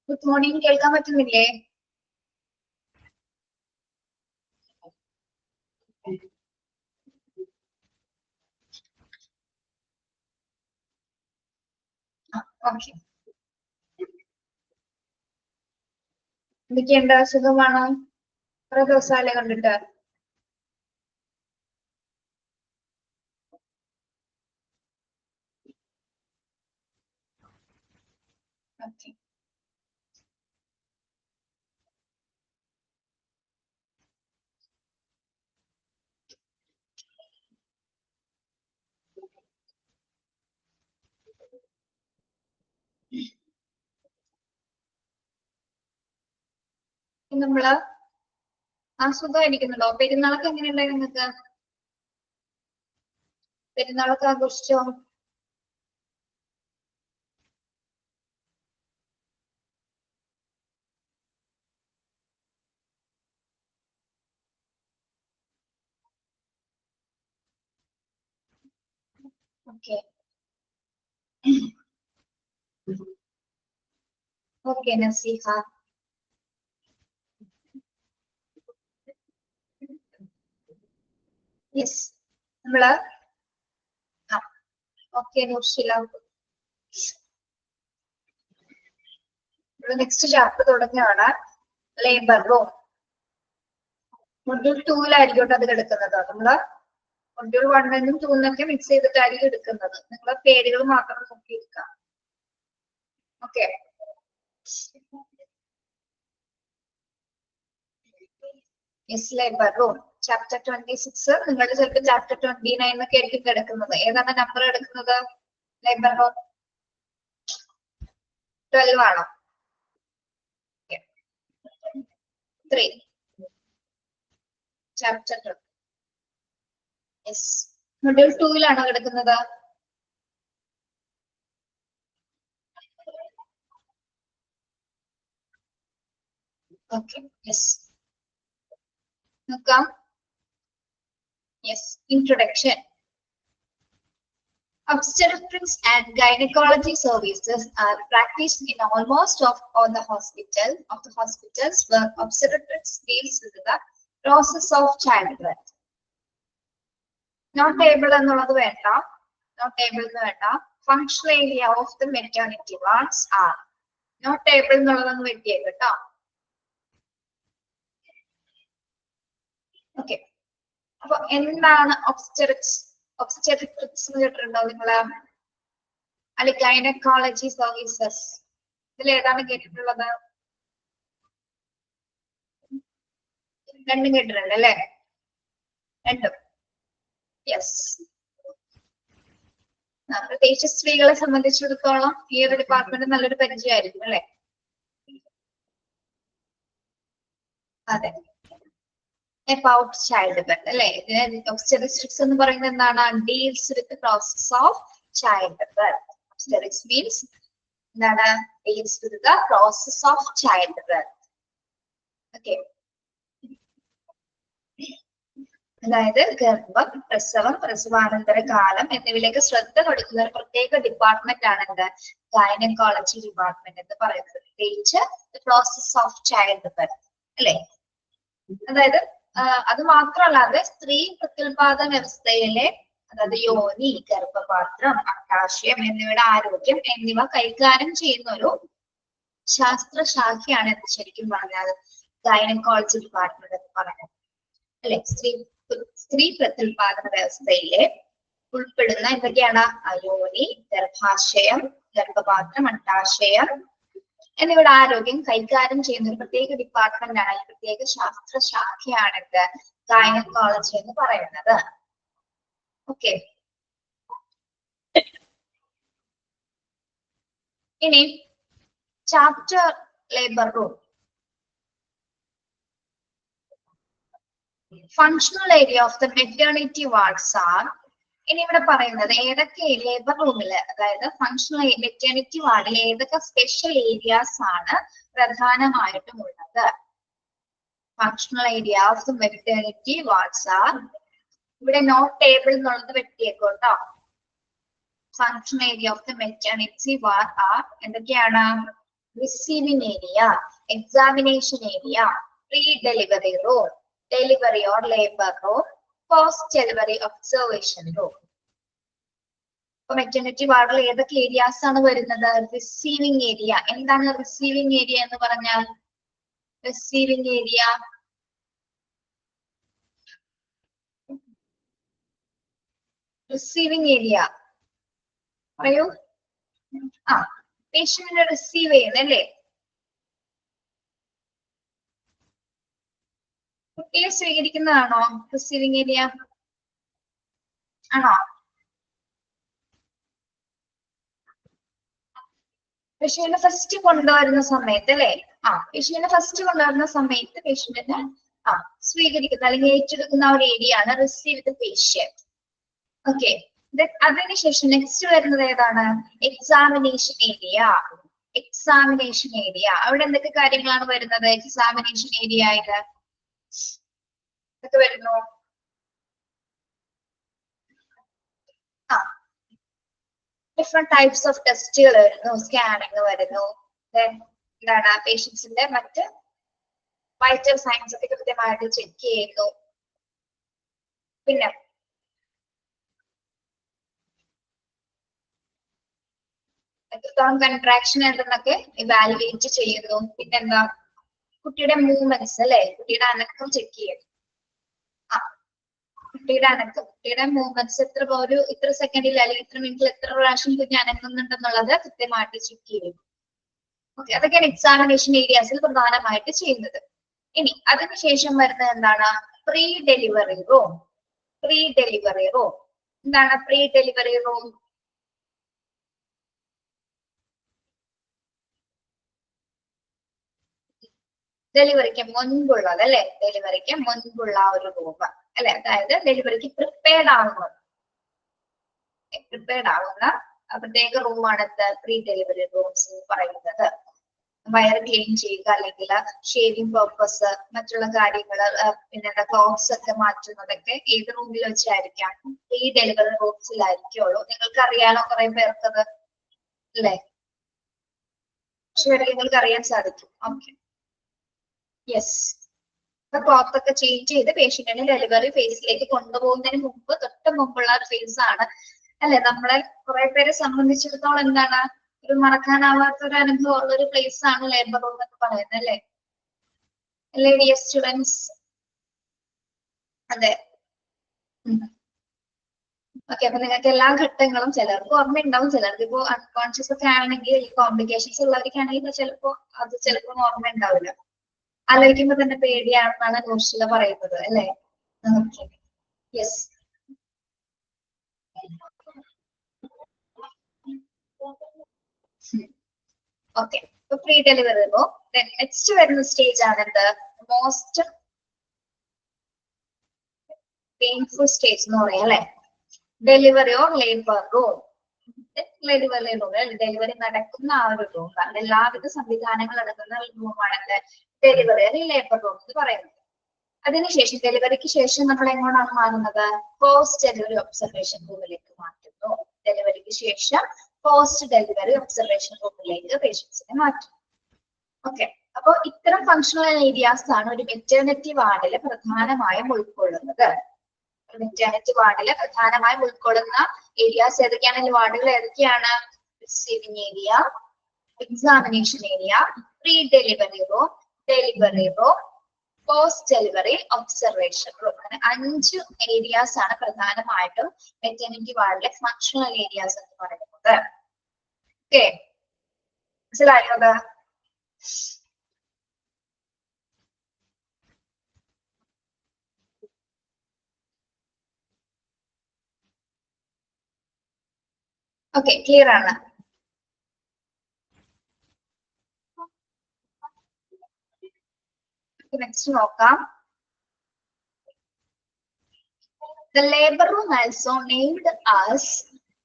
Good morning, കേൾക്കാൻ പറ്റുന്നില്ലേ? Okay. എന്തൊക്കെയുണ്ട്? സുഖമാണോ? കുറെ ദിവസമല്ലേ കണ്ടിട്ട്? ഓക്കെ. നമ്മള് സുഖമായിരിക്കുന്നുണ്ടോ? പെരുന്നാളൊക്കെ എങ്ങനെയുണ്ടായി നിങ്ങൾക്ക്? പെരുന്നാളൊക്കെ ആഘോഷിച്ചോ? ഓക്കെ. ഓക്കെ നസീഹ. യെസ്, നമ്മള് ഓക്കെ നൂർഷില. നെക്സ്റ്റ് ചാപ്റ്റർ തുടങ്ങുകയാണ്. ലേബർ റൂം മൊഡ്യൂൾ 2-ലായിരിക്കും അത് എടുക്കുന്നത്. നമ്മള് മൊഡ്യൂൾ 1-നും 2-നൊക്കെ മിക്സ് ചെയ്തിട്ടായിരിക്കും എടുക്കുന്നത്. നിങ്ങളെ പേരുകൾ മാത്രം നോക്കിയെടുക്കാം. Okay. Yes, labour room chapter 26. നിങ്ങളുടെ ചിലപ്പോൾ ചാപ്റ്റർ 29 ഒക്കെ ആയിരിക്കും കിടക്കുന്നത്. ഏതാണ് നമ്പർ എടുക്കുന്നത്? ലേബർ റൂം 12 ആണോ? 3 ചാപ്റ്റർ 2. യെസ്, മൊഡ്യൂൾ 2-ലാണോ കിടക്കുന്നത്? ഓക്കെ. യെസ്, നോക്കാം. Yes, introduction. Obstetrics and gynecology services are practiced in almost all the hospitals where obstetrics deals with the process of childbirth. Not able എന്നുള്ളത് വേണ്ട, not able എന്ന് വേണ്ട. Functional area of the maternity wards are. Not able എന്നുള്ളതൊന്ന് വെട്ടിയേക്ക് കേട്ടോ. Okay. അപ്പൊ എന്താണ് obstetrics? Obstetrics കേട്ടിട്ടുണ്ടോ നിങ്ങള്? അല്ലെ ഗൈനക്കോളജി സർവീസസ്, ഇതിൽ ഏതാണ് കേട്ടിട്ടുള്ളത്? രണ്ടും കേട്ടിട്ടുണ്ട് അല്ലെ? രണ്ടും. യെസ്. പ്രത്യേകിച്ച് സ്ത്രീകളെ സംബന്ധിച്ചിടത്തോളം ഈ ഒരു ഡിപ്പാർട്ട്മെന്റ് നല്ലൊരു പരിചയമായിരിക്കും അല്ലെ? അതെ. അബൌട്ട് ചൈൽഡ് ബർത്ത് അല്ലെ? ഒബ്സ്റ്റെട്രിക്സ് എന്ന് പറയുന്നത് എന്താണ്? Deals with process of child birth. Obstetrics means എന്താണ്? Deals with the process of child birth. Okay. അതായത് ഗർഭം, പ്രസവം, പ്രസവാനന്തര കാലം എന്നിവയിലേക്ക് ശ്രദ്ധ കൊടുക്കുന്ന ഒരു പ്രത്യേക ഡിപ്പാർട്ട്മെന്റ് ആണ് എന്ത്? ഗൈനക്കോളജി ഡിപ്പാർട്ട്മെന്റ് എന്ന് പറയുന്നത്. പ്രത്യേകിച്ച് പ്രോസസ് ഓഫ് ചൈൽഡ് ബർത്ത് അല്ലെ? അതായത് അത് മാത്രമല്ലാതെ സ്ത്രീ പ്രത്യുൽപാദന വ്യവസ്ഥയിലെ, അതായത് യോനി, ഗർഭപാത്രം, അണ്ടാശയം എന്നിവയുടെ ആരോഗ്യം എന്നിവ കൈകാര്യം ചെയ്യുന്ന ഒരു ശാസ്ത്രശാഖയാണ് എന്ന് ശരിക്കും പറഞ്ഞാൽ ഗൈനക്കോളജി ഡിപ്പാർട്ട്മെന്റ് എന്ന് പറയുന്നത് അല്ലെ? സ്ത്രീ പ്രത്യുൽപാദന വ്യവസ്ഥയിലെ ഉൾപ്പെടുന്ന എന്തൊക്കെയാണ്? യോനി, ഗർഭാശയം, ഗർഭപാത്രം, അണ്ടാശയം എന്നിവയുടെ ആരോഗ്യം കൈകാര്യം ചെയ്യുന്ന ഒരു പ്രത്യേക ഡിപ്പാർട്ട്മെന്റ് ആണ്, ഈ പ്രത്യേക ശാസ്ത്രശാഖയാണ് ഗൈനക്കോളജി എന്ന് പറയുന്നത്. ഓക്കെ. ഇനി chapter labour room. Functional area of the maternity wards are. ഇനി ഇവിടെ പറയുന്നത് ഏതൊക്കെ ലേബർ റൂമില്, അതായത് ഫങ്ഷണൽ മെറ്റേണിറ്റി വാർഡിൽ ഏതൊക്കെ സ്പെഷ്യൽ ഏരിയാസ് ആണ് പ്രധാനമായിട്ടും ഉള്ളത്? Functional area of the maternity wards are. ഇവിടെ നോട്ട് ടേബിൾ എന്നുള്ളത് വെട്ടിയേക്കോട്ടോ. Functional area of the maternity ward are എന്തൊക്കെയാണ്? receiving area, examination area, pre-delivery room, delivery or labor room, post-delivery observation room. ഇപ്പൊ maternity വാർഡിൽ ഏതൊക്കെ ഏരിയാസ് ആണ് വരുന്നത്? Receiving area. എന്താണ് റിസീവിംഗ് ഏരിയ എന്ന് പറഞ്ഞാൽ? റിസീവിംഗ് ഏരിയ റിസീവിംഗ് ഏരിയ പറയൂ. ആ, പേഷ്യന്റിനെ റിസീവ് ചെയ്യുന്നല്ലേ? കുട്ടിയെ സ്വീകരിക്കുന്നതാണോ റിസീവിംഗ് ഏരിയ? ആണോ? പേഷ്യന്റിനെ ഫസ്റ്റ് കൊണ്ടുവരുന്ന സമയത്ത് അല്ലെ? ആ, പേഷ്യന്റിനെ ഫസ്റ്റ് കൊണ്ടുവരുന്ന സമയത്ത് പേഷ്യന്റിനെ സ്വീകരിക്കുന്ന അല്ലെങ്കിൽ ഏറ്റെടുക്കുന്ന ഒരു ഏരിയ ആണ് റിസീവ് ദ പേഷ്യന്റ്. ഓക്കെ, അതിനുശേഷം നെക്സ്റ്റ് വരുന്നത് ഏതാണ്? Examination area. എക്സാമിനേഷൻ ഏരിയ, അവിടെ എന്തൊക്കെ കാര്യങ്ങളാണ് വരുന്നത്? എക്സാമിനേഷൻ ഏരിയ ആയിട്ട് എന്തൊക്കെ വരുന്നു? ഡിഫറെന്റ് ടൈപ്സ് ഓഫ് ടെസ്റ്റുകൾ വരുന്നു. സ്കാനിങ് വരുന്നു. എന്താണ് പേഷ്യൻസിന്റെ മറ്റ് വൈറ്റൽ സയൻസ് ഒക്കെ കൃത്യമായിട്ട് ചെക്ക് ചെയ്യുന്നു. പിന്നെ എത്രത്തോളം കൺട്രാക്ഷൻ ഉണ്ടെന്നൊക്കെ ഇവാലുവേറ്റ് ചെയ്യുന്നു. പിന്നെന്താ? കുട്ടിയുടെ മൂവ്മെന്റ്സ് അല്ലെ? കുട്ടിയുടെ അനക്കം ചെക്ക് ചെയ്യും. കുട്ടിയുടെ അനക്കം, കുട്ടിയുടെ മൂവ്മെന്റ്സ് ഇത്ര സെക്കൻഡിൽ അല്ലെങ്കിൽ ഇത്ര മിനിറ്റിൽ എത്ര പ്രാവശ്യം കുഞ്ഞ് അനങ്ങുന്നുണ്ടെന്നുള്ളത് കൃത്യമായിട്ട് ചെക്ക് ചെയ്യും. ഓക്കെ, അതൊക്കെയാണ് എക്സാമിനേഷൻ ഏരിയാസിൽ പ്രധാനമായിട്ട് ചെയ്യുന്നത്. ഇനി അതിനുശേഷം വരുന്നത് എന്താണ്? Pre delivery room. Pre delivery room എന്താണ്? പ്രീ ഡെലിവറി റൂം ഡെലിവറിക്ക് മുൻപുള്ളത് അല്ലെ? ഡെലിവറിക്ക് മുൻപുള്ള ഒരു റൂം അല്ലെ? അതായത് ഡെലിവറിക്ക് പ്രിപ്പയർഡ് ആവുന്നത്, പ്രത്യേക റൂമാണ് പ്രീ ഡെലിവറി റൂംസ് എന്ന് പറയുന്നത്. വയർ ക്ലീൻ ചെയ്യുക, അല്ലെങ്കിൽ ഷേവിംഗ് പർപ്പസ്, മറ്റുള്ള കാര്യങ്ങള്, പിന്നെ ക്ലോത്ത്സ് ഒക്കെ മാറ്റുന്നതൊക്കെ ഏത് റൂമിൽ വെച്ചായിരിക്കാം? Pre delivery റൂംസിലായിരിക്കുള്ളൂ. നിങ്ങൾക്ക് അറിയാലോ കുറെ പേർക്കത് അല്ലെ? പക്ഷെ നിങ്ങൾക്ക് അറിയാൻ സാധിക്കും. Okay, yes. ക്ലോത്ത് ഒക്കെ ചേഞ്ച് ചെയ്ത് പേഷ്യന്റിനെ ഡെലിവറി ഫേസിലേക്ക് കൊണ്ടുപോകുന്നതിന് മുമ്പ്, തൊട്ട് മുമ്പുള്ള ഒരു ഫേസ് ആണ് അല്ലെ? നമ്മളെ കുറെ പേരെ സംബന്ധിച്ചിടത്തോളം എന്താണ്? ഒരു മറക്കാനാവാത്ത ഒരു അനുഭവം ഉള്ള ഒരു പ്ലേസ് ആണ് ലേബർ റൂം എന്ന് പറയുന്നത് അല്ലെ? അല്ലേ ഡിയർ സ്റ്റുഡൻസ്? അതെ. ഓക്കെ, അപ്പൊ നിങ്ങൾക്ക് എല്ലാ ഘട്ടങ്ങളും ചിലർക്ക് ഓർമ്മയുണ്ടാവും, ചിലർക്ക് ഇപ്പോ അൺകോൺഷ്യസ് ഒക്കെ ആണെങ്കിൽ, ഈ കോംപ്ലിക്കേഷൻസ് ഉള്ളവർക്കാണെങ്കിൽ ചിലപ്പോൾ ഓർമ്മ ഉണ്ടാവില്ല. ആലോചിക്കുമ്പോ തന്നെ പേടിയാണെന്നാണ് നൂർഷില പറയുന്നത് അല്ലെ? Okay, yes. ഓക്കെ, ഇപ്പൊ പ്രീ ഡെലിവറി റൂം. നെക്സ്റ്റ് വരുന്ന സ്റ്റേജ് ആണ് എന്ത്? മോസ്റ്റ് പെയിൻഫുൾ സ്റ്റേജ് എന്ന് പറയാം അല്ലെ? Delivery or labour room. Delivery room, delivery നടക്കുന്ന ആ ഒരു റൂം, എല്ലാവിധ സംവിധാനങ്ങൾ നടക്കുന്ന റൂമാണ് ഡെലിവറി അല്ലെങ്കിൽ ലേബർ റൂം എന്ന് പറയുന്നത്. അതിനുശേഷം ഡെലിവറിക്ക് ശേഷം നമ്മൾ എങ്ങോട്ടാണ് മാറുന്നത്? പോസ്റ്റ് ഡെലിവറി ഒബ്സർവേഷൻ റൂമിലേക്ക് മാറ്റുന്നു. ഡെലിവറിക്ക് ശേഷം പോസ്റ്റ് ഡെലിവറി ഒബ്സർവേഷൻ റൂമിലേക്ക് പേഷ്യൻസിനെ മാറ്റും. ഓക്കെ, അപ്പൊ ഇത്തരം ഫങ്ഷണൽ ഏരിയാസ് ആണ് ഒരു മെറ്റേണിറ്റി വാർഡില് പ്രധാനമായും ഉൾക്കൊള്ളുന്നത്. മെറ്റേണിറ്റി വാർഡില് പ്രധാനമായും ഉൾക്കൊള്ളുന്ന ഏരിയാസ് ഏതൊക്കെയാണ്? വാർഡുകൾ ഏതൊക്കെയാണ്? Receiving area, examination area, pre delivery room, delivery room, post delivery observation room. അങ്ങനെ 5 ഏരിയാസ് ആണ് പ്രധാനമായിട്ടും മെറ്റേണിറ്റി വാർഡിലെ ഫങ്ഷണൽ ഏരിയാസ് എന്ന് പറയുന്നത്. ഓക്കെ, മനസ്സിലായോ അത്? ഓക്കെ, ക്ലിയർ ആണ്. നെക്സ്റ്റ് നോക്കാം. The labor room also named as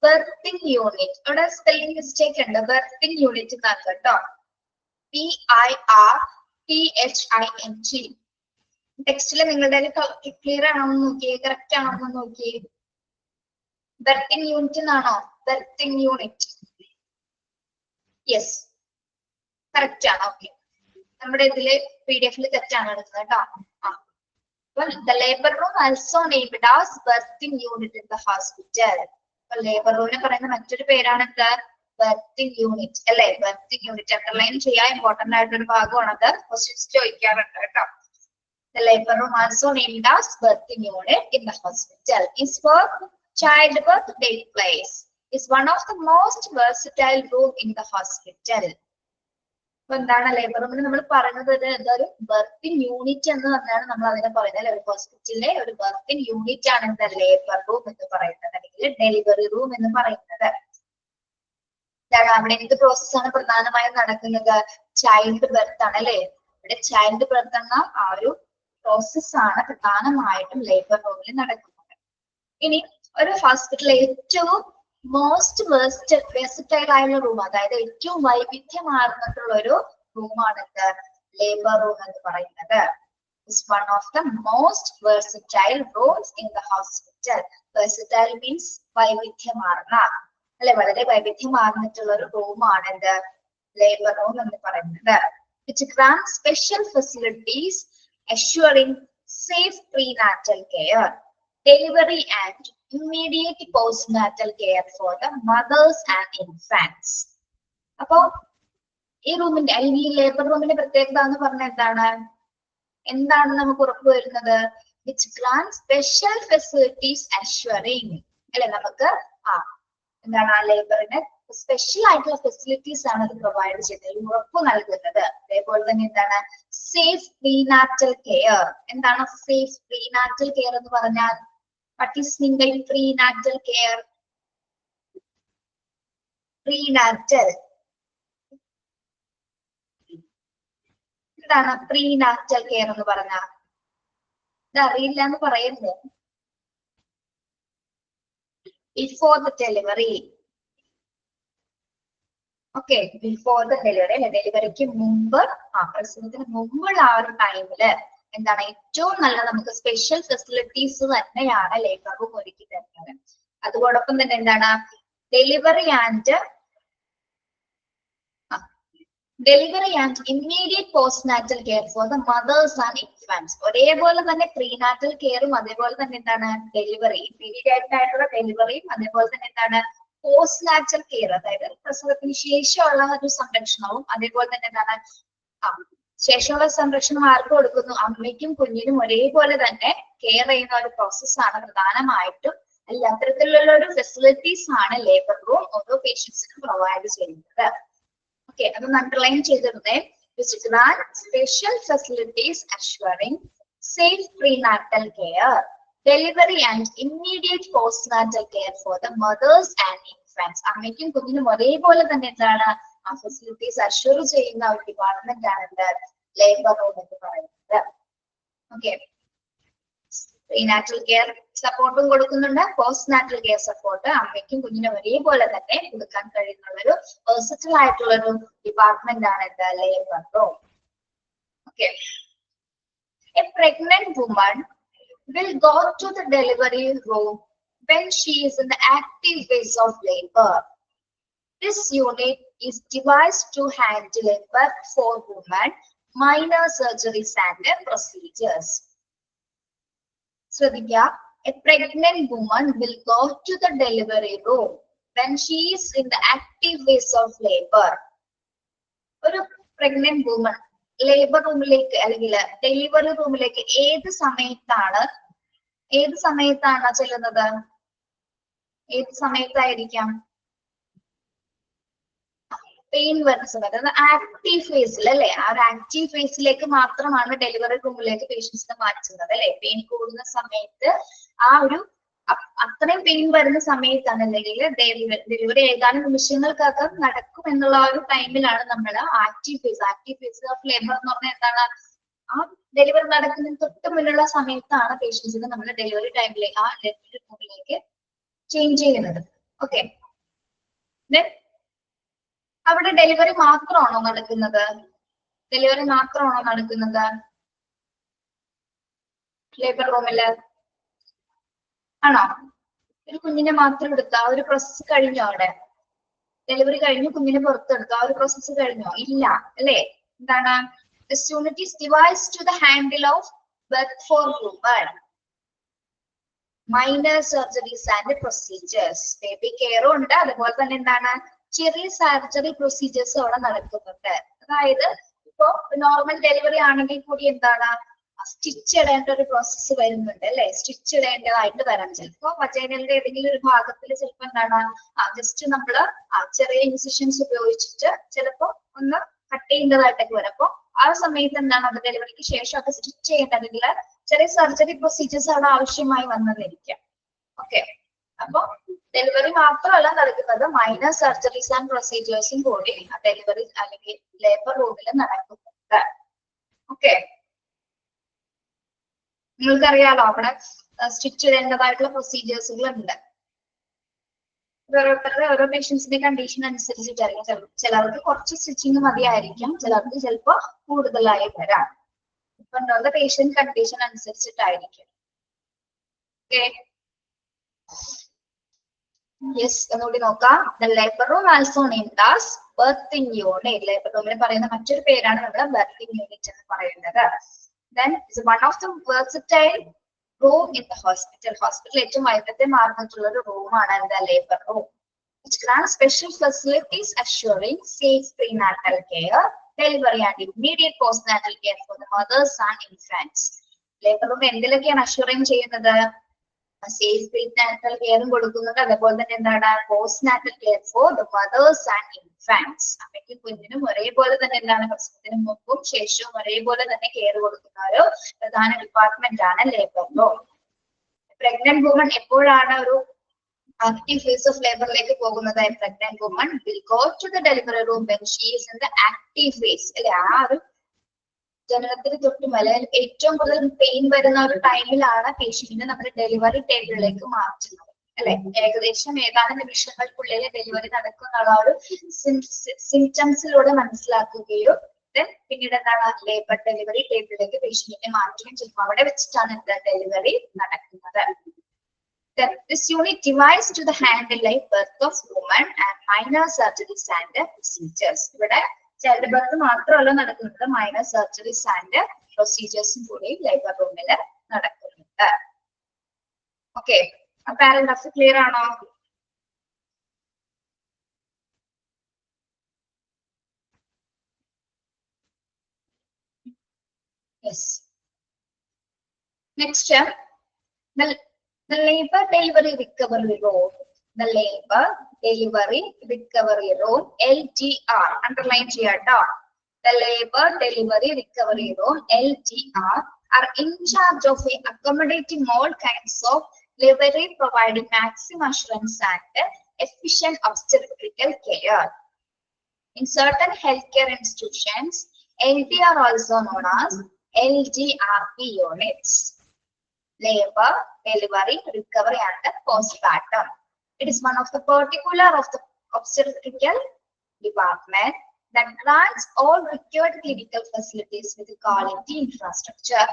birthing unit. ഇവിടെ സ്പെല്ലിംഗ് മിസ്റ്റേക്ക് ഉണ്ട്. birthing unit എന്നാണ് കേട്ടോ. PIRTHING. ടെക്സ്റ്റില് നിങ്ങളുടെ ക്ലിയർ ആണോ എന്ന് നോക്കിയേ, കറക്റ്റ് ആണോ എന്ന് നോക്കിയേ. birthing unit എന്നാണോ? birthing unit. യെസ്, കറക്റ്റ് ആണ്. ഓക്കെ, നമ്മുടെ ഇതില് PDF തെറ്റാണ് എടുക്കുന്നത് കേട്ടോ. The labor room also named as birthing unit in the hospital. Labour റൂമിനെ പറയുന്ന മറ്റൊരു പേരാണ് എന്താ? ബർത്തിങ് യൂണിറ്റ് അല്ലെ? ബർത്തിങ് യൂണിറ്റ് അണ്ടർലൈൻ ചെയ്യാൻ ഇമ്പോർട്ടന്റ് ആയിട്ടൊരു ഭാഗമാണത്. ക്വസ്റ്റ്യൻസ് ചോദിക്കാറുണ്ട് കേട്ടോ. The labor room also named as birthing unit in the hospital is where childbirth take place. Is one of the most versatile room in the hospital. അപ്പൊ എന്താണ് labour റൂമിന് നമ്മൾ പറയുന്നത്? ഇതൊരു ബർത്തിങ് യൂണിറ്റ് എന്ന് പറഞ്ഞാണ് നമ്മൾ അതിനെ പറയുന്നത്. ഒരു ഹോസ്പിറ്റലിലെ ഒരു ബർത്തിങ് യൂണിറ്റ് ആണ് എന്താ ലേബർ റൂം എന്ന് പറയുന്നത്, അല്ലെങ്കിൽ ഡെലിവറി റൂം എന്ന് പറയുന്നത്. അവിടെ എന്ത് പ്രോസസ്സാണ് പ്രധാനമായും നടക്കുന്നത്? ചൈൽഡ് ബർത്ത് ആണ് അല്ലെ? ഇവിടെ ചൈൽഡ് ബർത്ത് എന്ന ആ ഒരു പ്രോസസ്സാണ് പ്രധാനമായിട്ടും ലേബർ റൂമിൽ നടക്കുന്നത്. ഇനി ഒരു ഹോസ്പിറ്റലിലെ ഏറ്റവും മോസ്റ്റ് വെർസറ്റൈൽ ആയുള്ള റൂം, അതായത് ഏറ്റവും വൈവിധ്യമാർന്നിട്ടുള്ള ഒരു റൂമാണ് ലേബർ റൂം എന്ന് പറയുന്നത്. Is one of the most versatile rooms in the hospital. Versatile means വൈവിധ്യമാർന്ന അല്ലെ, വളരെ വൈവിധ്യമാർന്നിട്ടുള്ള ഒരു റൂമാണ് എന്ത്? ലേബർ റൂം എന്ന് പറയുന്നത്. Which grants special facilities assuring safe prenatal care, delivery and immediate postnatal care for the mothers and infants. അപ്പോ ഈ റൂമിന്റെ അല്ലെങ്കിൽ ഈ ലേബർ റൂമിന്റെ പ്രത്യേകത എന്ന് പറഞ്ഞാൽ എന്താണ് നമുക്ക് ഉറപ്പ് വരുന്നത്? Which grants special facilities assuring അല്ലെ, നമുക്ക് എന്താണ് ആ ലേബറിന് സ്പെഷ്യൽ ആയിട്ടുള്ള ഫെസിലിറ്റീസ് ആണ് ഇത് പ്രൊവൈഡ് ചെയ്യുന്നത്, ഉറപ്പ് നൽകുന്നത്. അതേപോലെ തന്നെ എന്താണ് സേഫ് പ്രീനാറ്റൽ കെയർ. എന്താണ് സേഫ് പ്രീനാറ്റൽ കെയർ എന്ന് പറഞ്ഞാൽ? What is meant by prenatal care? Prenatal. എന്താണ് പ്രീനാറ്റൽ കെയർ എന്ന് പറഞ്ഞാൽ? ഇതറിയില്ല എന്ന് പറയുന്നു. Before the delivery. Okay, before the delivery അല്ലെ, ഡെലിവറിക്ക് മുമ്പ്, പ്രസവത്തിന് മുമ്പുള്ള ആ ഒരു ടൈമില് എന്താണ് ഏറ്റവും നല്ല നമുക്ക് സ്പെഷ്യൽ ഫെസിലിറ്റീസ് തന്നെയാണ് ലേബർ റൂം ഒരുക്കി തരുന്നത്. അതോടൊപ്പം തന്നെ എന്താണ് delivery and immediate postnatal care for the mothers and infants. ഒരേപോലെ തന്നെ പ്രീനാറ്റൽ കെയറും അതേപോലെ തന്നെ എന്താണ് ഡെലിവറി, ഇമ്മീഡിയറ്റ് ആയിട്ടുള്ള ഡെലിവറിയും അതേപോലെ തന്നെ എന്താണ് പോസ്റ്റ്നാറ്റൽ കെയർ, അതായത് പ്രസവത്തിന് ശേഷമുള്ള ഒരു സംരക്ഷണവും അതേപോലെ തന്നെ എന്താണ് ശേഷമുള്ള സംരക്ഷണം ആർക്ക് കൊടുക്കുന്നു? അമ്മയ്ക്കും കുഞ്ഞിനും ഒരേപോലെ തന്നെ കെയർ ചെയ്യുന്ന ഒരു പ്രോസസ്സാണ് പ്രധാനമായിട്ടും. അല്ല, അത്തരത്തിലുള്ള ഒരു ഫെസിലിറ്റീസ് ആണ് ലേബർ റൂം ഓരോ പേഷ്യൻസിനും പ്രൊവൈഡ് ചെയ്യുന്നത്. ഓക്കെ, അതൊന്ന് അണ്ടർലൈൻ ചെയ്തിരുന്നേ. Special facilities assuring safe prenatal care, delivery and immediate postnatal care for the mothers and infants. അമ്മയ്ക്കും കുഞ്ഞിനും ഒരേപോലെ തന്നെ എന്താണ് ആ ഫെസിലിറ്റീസ് അഷ്വർ ചെയ്യുന്ന ഒരു ഡിപ്പാർട്ട്മെന്റ് ആണ് എന്ത്? ലേബർ റൂം എന്ന് പറയുന്നത്. ഓക്കെ, പ്രീനാറ്റൽ കെയർ സപ്പോർട്ടും കൊടുക്കുന്നുണ്ട്, പോസ്റ്റ് നാറ്റൽ കെയർ സപ്പോർട്ട് അമ്മയ്ക്കും കുഞ്ഞിനും ഒരേപോലെ തന്നെ കൊടുക്കാൻ കഴിയുന്ന ഒരു വെർസറ്റൈൽ ആയിട്ടുള്ള ഒരു ഡിപ്പാർട്ട്മെന്റ് ആണ് എന്ത്? Labour room. Okay, A pregnant woman will go to the delivery room when she is in the active phase of labor. This unit is devised to handle birth for women, minor surgeries and procedures. Swadhika, a pregnant woman will go to the delivery room when she is in the active phase of labor. ഒരു pregnant woman labour റൂമിലേക്ക് അല്ലെങ്കിൽ delivery റൂമിലേക്ക് ഏത് സമയത്താണ് ചെല്ലുന്നത്? ഏത് സമയത്തായിരിക്കാം? Pain വരുന്ന സമയത്ത്, ആക്റ്റീവ് ഫേസിൽ അല്ലെ? ആ ഒരു ആക്റ്റീവ് ഫേസിലേക്ക് മാത്രമാണ് ഡെലിവറി റൂമിലേക്ക് പേഷ്യൻസിനെ മാറ്റുന്നത് അല്ലെ? പെയിൻ കൂടുന്ന സമയത്ത് ആ ഒരു അത്രയും പെയിൻ വരുന്ന സമയത്താണ്, അല്ലെങ്കിൽ ഡെലിവറി ഏതാനും നിമിഷങ്ങൾക്കകം നടക്കും എന്നുള്ള ഒരു ടൈമിലാണ് നമ്മൾ ആക്റ്റീവ് ഫേസ് ഓഫ് ലേബർ എന്ന് പറഞ്ഞാൽ എന്താണ്? ആ ഡെലിവറി നടക്കുന്നതിന് തൊട്ട് മുന്നുള്ള സമയത്താണ് പേഷ്യൻസിന് നമ്മൾ ഡെലിവറി ടൈമിലേക്ക് ആ ഡെലിവറി റൂമിലേക്ക് ചേഞ്ച് ചെയ്യുന്നത്. ഓക്കെ, അവിടെ ഡെലിവറി മാത്രമാണോ നടക്കുന്നത്? ലേബർ റൂമില് ആണോ? ഒരു കുഞ്ഞിനെ മാത്രം എടുത്ത ഒരു പ്രോസസ് കഴിഞ്ഞോ അവിടെ? ഡെലിവറി കഴിഞ്ഞു കുഞ്ഞിനെ പുറത്തെടുത്തു, ആ ഒരു പ്രോസസ്സ് കഴിഞ്ഞോ? ഇല്ല അല്ലേ? എന്താണ്? This unit is devised to the handle of birth for women. Minor surgeries and procedures. Baby care ഉണ്ട്, അതുപോലെ തന്നെ എന്താണ് ചെറിയ സർജറി പ്രൊസീജിയേഴ്സ് അവിടെ നടക്കുന്നുണ്ട്. അതായത് ഇപ്പോ നോർമൽ ഡെലിവറി ആണെങ്കിൽ കൂടി എന്താണ് സ്റ്റിച്ച് ഇടേണ്ട ഒരു പ്രോസസ്സ് വരുന്നുണ്ട് അല്ലെ? സ്റ്റിച്ച് ഇടേണ്ടതായിട്ട് വരാം. ചിലപ്പോ വജൈനലിന്റെ ഏതെങ്കിലും ഒരു ഭാഗത്തിൽ ചിലപ്പോ എന്താണ് ജസ്റ്റ് നമ്മള് ചെറിയ ഇൻസിഷൻസ് ഉപയോഗിച്ചിട്ട് ചിലപ്പോ ഒന്ന് കട്ട് ചെയ്യേണ്ടതായിട്ടൊക്കെ വരും. അപ്പൊ ആ സമയത്ത് എന്താണ് അത് ഡെലിവറിക്ക് ശേഷം അത് സ്റ്റിച്ച് ചെയ്യേണ്ടതിൽ ചെറിയ സർജറി പ്രൊസീജിയേഴ്സ് അവിടെ ആവശ്യമായി വന്നതായിരിക്കാം. ഓക്കെ, അപ്പൊ ഡെലിവറി മാത്രമല്ല നടക്കുന്നത്, മൈനർ സർജറീസ് ആൻഡ് പ്രൊസീജിയേഴ്സും കൂടി ഡെലിവറി അല്ലെങ്കിൽ ലേബർ റൂമിൽ നടക്കുന്നുണ്ട്. ഓക്കെ, നിങ്ങൾക്കറിയാലോ അവിടെ സ്റ്റിച്ച് ചെയ്യേണ്ടതായിട്ടുള്ള പ്രൊസീജിയേഴ്സുകൾ ഉണ്ട്. ഓരോരുത്തരുടെ ഓരോ പേഷ്യൻസിന്റെ കണ്ടീഷൻ അനുസരിച്ചിട്ടായിരിക്കും. ചിലർക്ക് കുറച്ച് സ്റ്റിച്ചിങ് മതിയായിരിക്കാം, ചിലർക്ക് ചിലപ്പോ കൂടുതലായി വരാം. ഇപ്പൊ പേഷ്യന്റ് കണ്ടീഷൻ അനുസരിച്ചിട്ടായിരിക്കും. ഓക്കെ, യെസ്, ഒന്നുകൂടി നോക്കാം. The labour room also named as birthing unit. Labour റൂമിന് പറയുന്ന മറ്റൊരു പേരാണ് നമ്മുടെ ബർത്തിങ് യൂണിറ്റ് എന്ന് പറയുന്നത്. Then is one of the versatile room in the hospital. Hospital ഏറ്റവും വൈവിധ്യമാർന്നിട്ടുള്ള ഒരു റൂമാണ് എന്താ labour room. Which grants special facilities assuring safe prenatal care, delivery and immediate postnatal care for the mothers and infants. Labour room എന്തിലൊക്കെയാണ് assuring ചെയ്യുന്നത്? Safe prenatal കെയറും കൊടുക്കുന്നുണ്ട്, അതുപോലെ തന്നെ എന്താണ് postnatal care for the mothers and infants. അമ്മയ്ക്കും കുഞ്ഞിനും ഒരേപോലെ തന്നെ എന്താണ് പ്രസവത്തിന് മുമ്പും ശേഷവും ഒരേപോലെ തന്നെ കെയർ കൊടുക്കുന്ന ഒരു പ്രധാന ഡിപ്പാർട്ട്മെന്റ് ആണ് ലേബർ റൂം. പ്രഗ്നന്റ് വുമൺ എപ്പോഴാണ് ഒരു ആക്റ്റീവ് ഫേസ് ഓഫ് ലേബറിലേക്ക് പോകുന്നത്? Pregnant woman will go to the delivery room when she is in the active phase അല്ലെ? ആ ഒരു ജനനത്തിന് തൊട്ട് മേലെ ഏറ്റവും കൂടുതൽ പെയിൻ വരുന്ന ഒരു ടൈമിലാണ് പേഷ്യന്റിനെ നമ്മൾ ഡെലിവറി ടേബിളിലേക്ക് മാറ്റുന്നത് അല്ലെ? ഏകദേശം ഏതാനും നിമിഷങ്ങൾക്കുള്ളിൽ ഡെലിവറി നടക്കുന്ന ഒരു സിംറ്റംസിലൂടെ മനസ്സിലാക്കുകയും പിന്നീട് എന്താണ് ലേബർ ഡെലിവറി ടേബിളിലേക്ക് പേഷ്യന്റിനെ മാറ്റുകയും ചെയ്യും. അവിടെ വെച്ചിട്ടാണ് എന്താ ഡെലിവറി നടക്കുന്നത്. This unit devised to the handle like birth of women and minor surgeries and procedures. ഇവിടെ ചൈൽഡ് ബർത്ത് മാത്രമല്ല നടക്കുന്നത്, മൈനർ സർജറീസ് ആൻഡ് പ്രൊസീജിയേഴ്സും കൂടി ലേബർ റൂമിൽ നടക്കുന്നുണ്ട്. ഓക്കെ, പാരഗ്രാഫ് ക്ലിയർ ആണോ? Yes. Next, the labor delivery recovery room. The labor delivery recovery room, LDR, underline cheyyata. The labor delivery recovery room, LDR, are in charge of accommodating all kinds of delivery, providing maximum assurance and efficient obstetrical care. In certain healthcare institutions, LDR also known as LDRP units. Labor, delivery, recovery and postpartum. It is one of the particular of the obstetrical department that grants all required clinical facilities with quality infrastructure,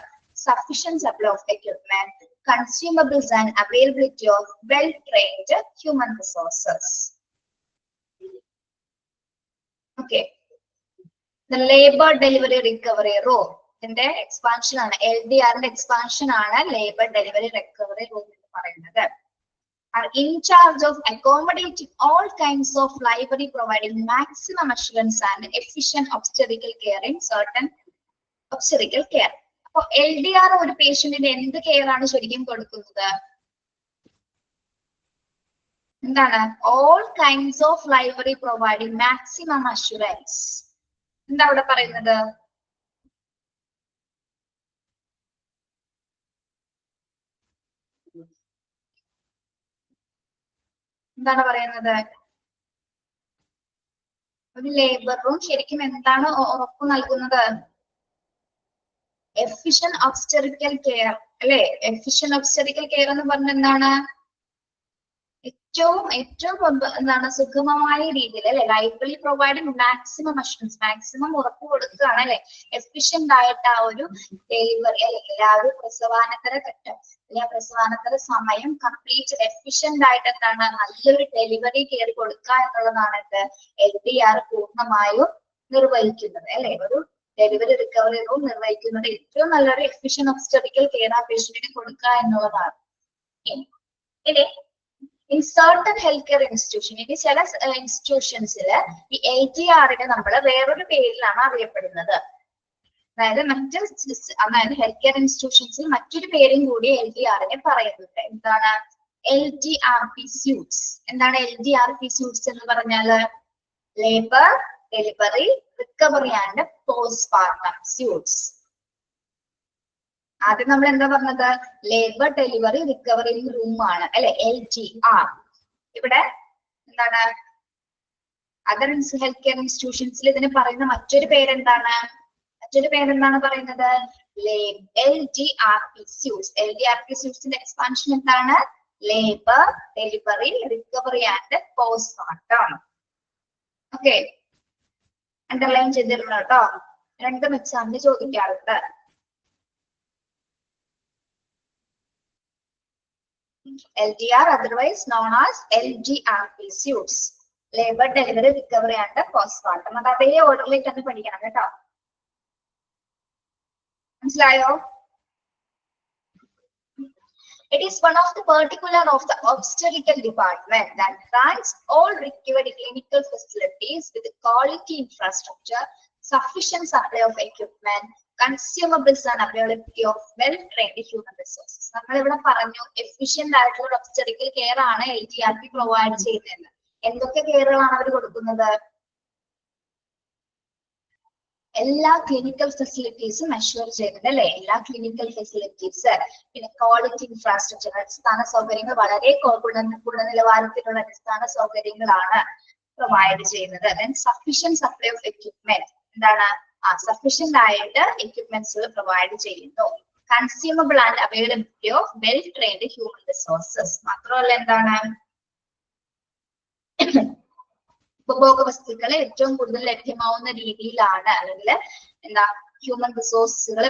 sufficient supply of equipment, consumables and availability of well-trained human resources. Okay. The labor delivery recovery room. ഇതിന്റെ expansion ആണ്, LDRന്റെ expansion ആണ് labour delivery recovery room എന്ന് പറയുന്നത്. Are in charge of accommodating all kinds of delivery, providing maximum assurance and efficient obstetrical care in certain obstetrical care. അപ്പൊ LDR ഒരു പേഷ്യന്റിന് എന്ത് care ആണ് ശരിക്കും കൊടുക്കുന്നത്? എന്താണ്? all kinds of delivery, providing maximum assurance. എന്താ അവിടെ പറയുന്നത്? എന്താണ് പറയുന്നത്? ഒരു ലേബർ റൂം ശരിക്കും എന്താണ് ഉറപ്പ് നൽകുന്നത്? എഫിഷ്യന്റ് ഒബ്സ്റ്റെറിക്കൽ കെയർ അല്ലെ? എഫിഷ്യന്റ് ഒബ്സ്റ്റെറിക്കൽ കെയർ എന്ന് പറഞ്ഞ എന്താണ്? ഏറ്റവും എന്താണ് സുഗമമായ രീതിയിൽ അല്ലെ library providing maximum assurance maximum ഉറപ്പ് കൊടുക്കുകയാണ് അല്ലെ എഫിഷ്യന്റ് ആയിട്ട് ആ ഒരു ഡെലിവറി അല്ലെങ്കിൽ ആ ഒരു പ്രസവാനന്തര ഘട്ടം അല്ലെങ്കിൽ ആ പ്രസവാനന്തര സമയം കംപ്ലീറ്റ് എഫിഷ്യന്റ് ആയിട്ട് എന്താണ് നല്ലൊരു ഡെലിവറി കെയർ കൊടുക്കുക എന്നുള്ളതാണ് LDR പൂർണ്ണമായും നിർവഹിക്കുന്നത് അല്ലെ ഒരു ഡെലിവറി റിക്കവറി റൂം നിർവഹിക്കുന്നത് ഏറ്റവും നല്ലൊരു എഫിഷ്യന്റ് ഒബ്സ്റ്ററിക്കൽ കെയർ ആ പേഷ്യന്റിന് കൊടുക്കുക എന്നുള്ളതാണ്. ഇനി in certain healthcare institution ഇനി ചില ഇൻസ്റ്റിറ്റ്യൂഷൻസിൽ ഈ LDR നമ്മൾ വേറൊരു പേരിലാണ് അറിയപ്പെടുന്നത്. അതായത് ഹെൽത്ത് കെയർ ഇൻസ്റ്റിറ്റ്യൂഷൻസിൽ മറ്റൊരു പേരും കൂടി LDR പറയുന്നുണ്ട്. എന്താണ്? LDRP suites. എന്താണ് LDRP സ്യൂട്ട്സ് എന്ന് പറഞ്ഞാൽ? Labour delivery recovery and postpartum suites. ആദ്യം നമ്മൾ എന്താ പറഞ്ഞത്? ലേബർ ഡെലിവറി റിക്കവറി റൂം ആണ് അല്ലെ LDR. ഇവിടെ എന്താണ് അതർ ഹെൽത്ത് കെയർ ഇൻസ്റ്റിറ്റ്യൂഷൻസിൽ ഇതിന് പറയുന്ന മറ്റൊരു പേരെന്താണ്? പറയുന്നത് LDRP സ്യൂട്ട്സ്. LDRP സ്യൂട്ട്സിന്റെ എക്സ്പാൻഷൻ എന്താണ്? Labour delivery recovery and postmortem. Okay, underline ചെയ്തിരുന്നു കേട്ടോ. രണ്ടും എക്സാമിന് ചോദിക്കാറുണ്ട്. LDR otherwise known as LDRP suits. Labor delivery recovery and postpartum. അത് അതേ ഓർഡറിലേക്ക് തന്നെ പഠിക്കണം കേട്ടോ. മനസ്സിലായോ? It is one of the particular of the obstetrical department that runs all required clinical facilities with quality infrastructure, sufficient supply of equipment, consumables and availability of well-trained human resources. നമ്മൾ ഇവിടെ പറഞ്ഞു efficient ആയിട്ടുള്ള ഒബ്സ്റ്ററിക്കൽ care ആണ് LDRP provide ചെയ്യുന്നത്. എന്തൊക്കെ കെയറുകളാണ് അവർ കൊടുക്കുന്നത്? എല്ലാ clinical ഫെസിലിറ്റീസും അഷ്വർ ചെയ്യുന്നുണ്ട് അല്ലെ? എല്ലാ ക്ലിനിക്കൽ ഫെസിലിറ്റീസ്, പിന്നെ ക്വാളിറ്റി ഇൻഫ്രാസ്ട്രക്ചർ, അടിസ്ഥാന സൗകര്യങ്ങൾ വളരെ ഗുണനിലവാരത്തിലുള്ള അടിസ്ഥാന സൗകര്യങ്ങളാണ് പ്രൊവൈഡ് ചെയ്യുന്നത്. Then sufficient supply of equipment. എന്താണ്? സഫീഷ്യന്റ് ആയിട്ട് എക്യുപ്മെന്റ്സുകൾ പ്രൊവൈഡ് ചെയ്യുന്നു. Consumable and availability of well trained human resources. മാത്രമല്ല എന്താണ്? ഉപഭോഗ വസ്തുക്കൾ ഏറ്റവും കൂടുതൽ ലഭ്യമാവുന്ന രീതിയിലാണ് അല്ലെങ്കിൽ എന്താ ഹ്യൂമൻ റിസോഴ്സുകൾ.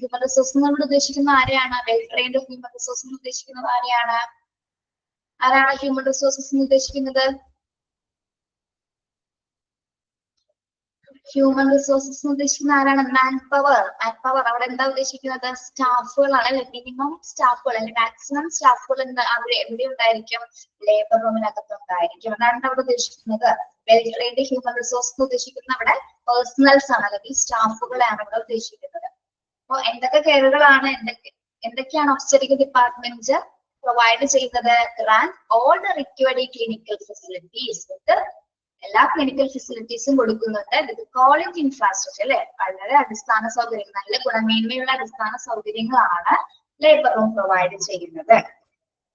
ഹ്യൂമൻ റിസോഴ്സ് നമ്മൾ ഉദ്ദേശിക്കുന്ന ആരെയാണ്? വെൽ ട്രെയിൻഡ് ഹ്യൂമൻ റിസോഴ്സ് ഉദ്ദേശിക്കുന്നത് ആരെയാണ്? ഹ്യൂമൻ റിസോഴ്സസ് ഉദ്ദേശിക്കുന്നത്? ഹ്യൂമൻ റിസോഴ്സസ് ഉദ്ദേശിക്കുന്ന ആരാണ്? Man power. അവിടെ എന്താ ഉദ്ദേശിക്കുന്നത്? സ്റ്റാഫുകളാണ് അല്ലെ? മിനിമം സ്റ്റാഫുകൾ അല്ലെങ്കിൽ മാക്സിമം സ്റ്റാഫുകൾ എവിടെ ഉണ്ടായിരിക്കും? ലേബർ റൂമിനകത്ത് ഉണ്ടായിരിക്കും. അതാണ് അവിടെ ഉദ്ദേശിക്കുന്നത്. വെൽ ട്രെയിൻഡ് ഹ്യൂമൻ റിസോഴ്സ് ഉദ്ദേശിക്കുന്ന അവിടെ പേഴ്സണൽസ് ആണ് അല്ലെങ്കിൽ സ്റ്റാഫുകളെയാണ് ഇവിടെ ഉദ്ദേശിക്കുന്നത്. അപ്പൊ എന്തൊക്കെ കെയറുകളാണ് എന്തൊക്കെയാണ് ഒബ്സ്റ്ററിക്കൽ ഡിപ്പാർട്ട്മെന്റ് പ്രൊവൈഡ് ചെയ്യുന്നത്? Grand all the required clinical facilities. എല്ലാ ക്ലിനിക്കൽ ഫെസിലിറ്റീസും കൊടുക്കുന്നുണ്ട്. വിത്ത് ക്വാളിറ്റി ഇൻഫ്രാസ്ട്രക്ചർ അല്ലെ? വളരെ അടിസ്ഥാന സൗകര്യങ്ങൾ, നല്ല ഗുണമേന്മയുള്ള അടിസ്ഥാന സൗകര്യങ്ങളാണ് ലേബർ റൂം പ്രൊവൈഡ് ചെയ്യുന്നത്.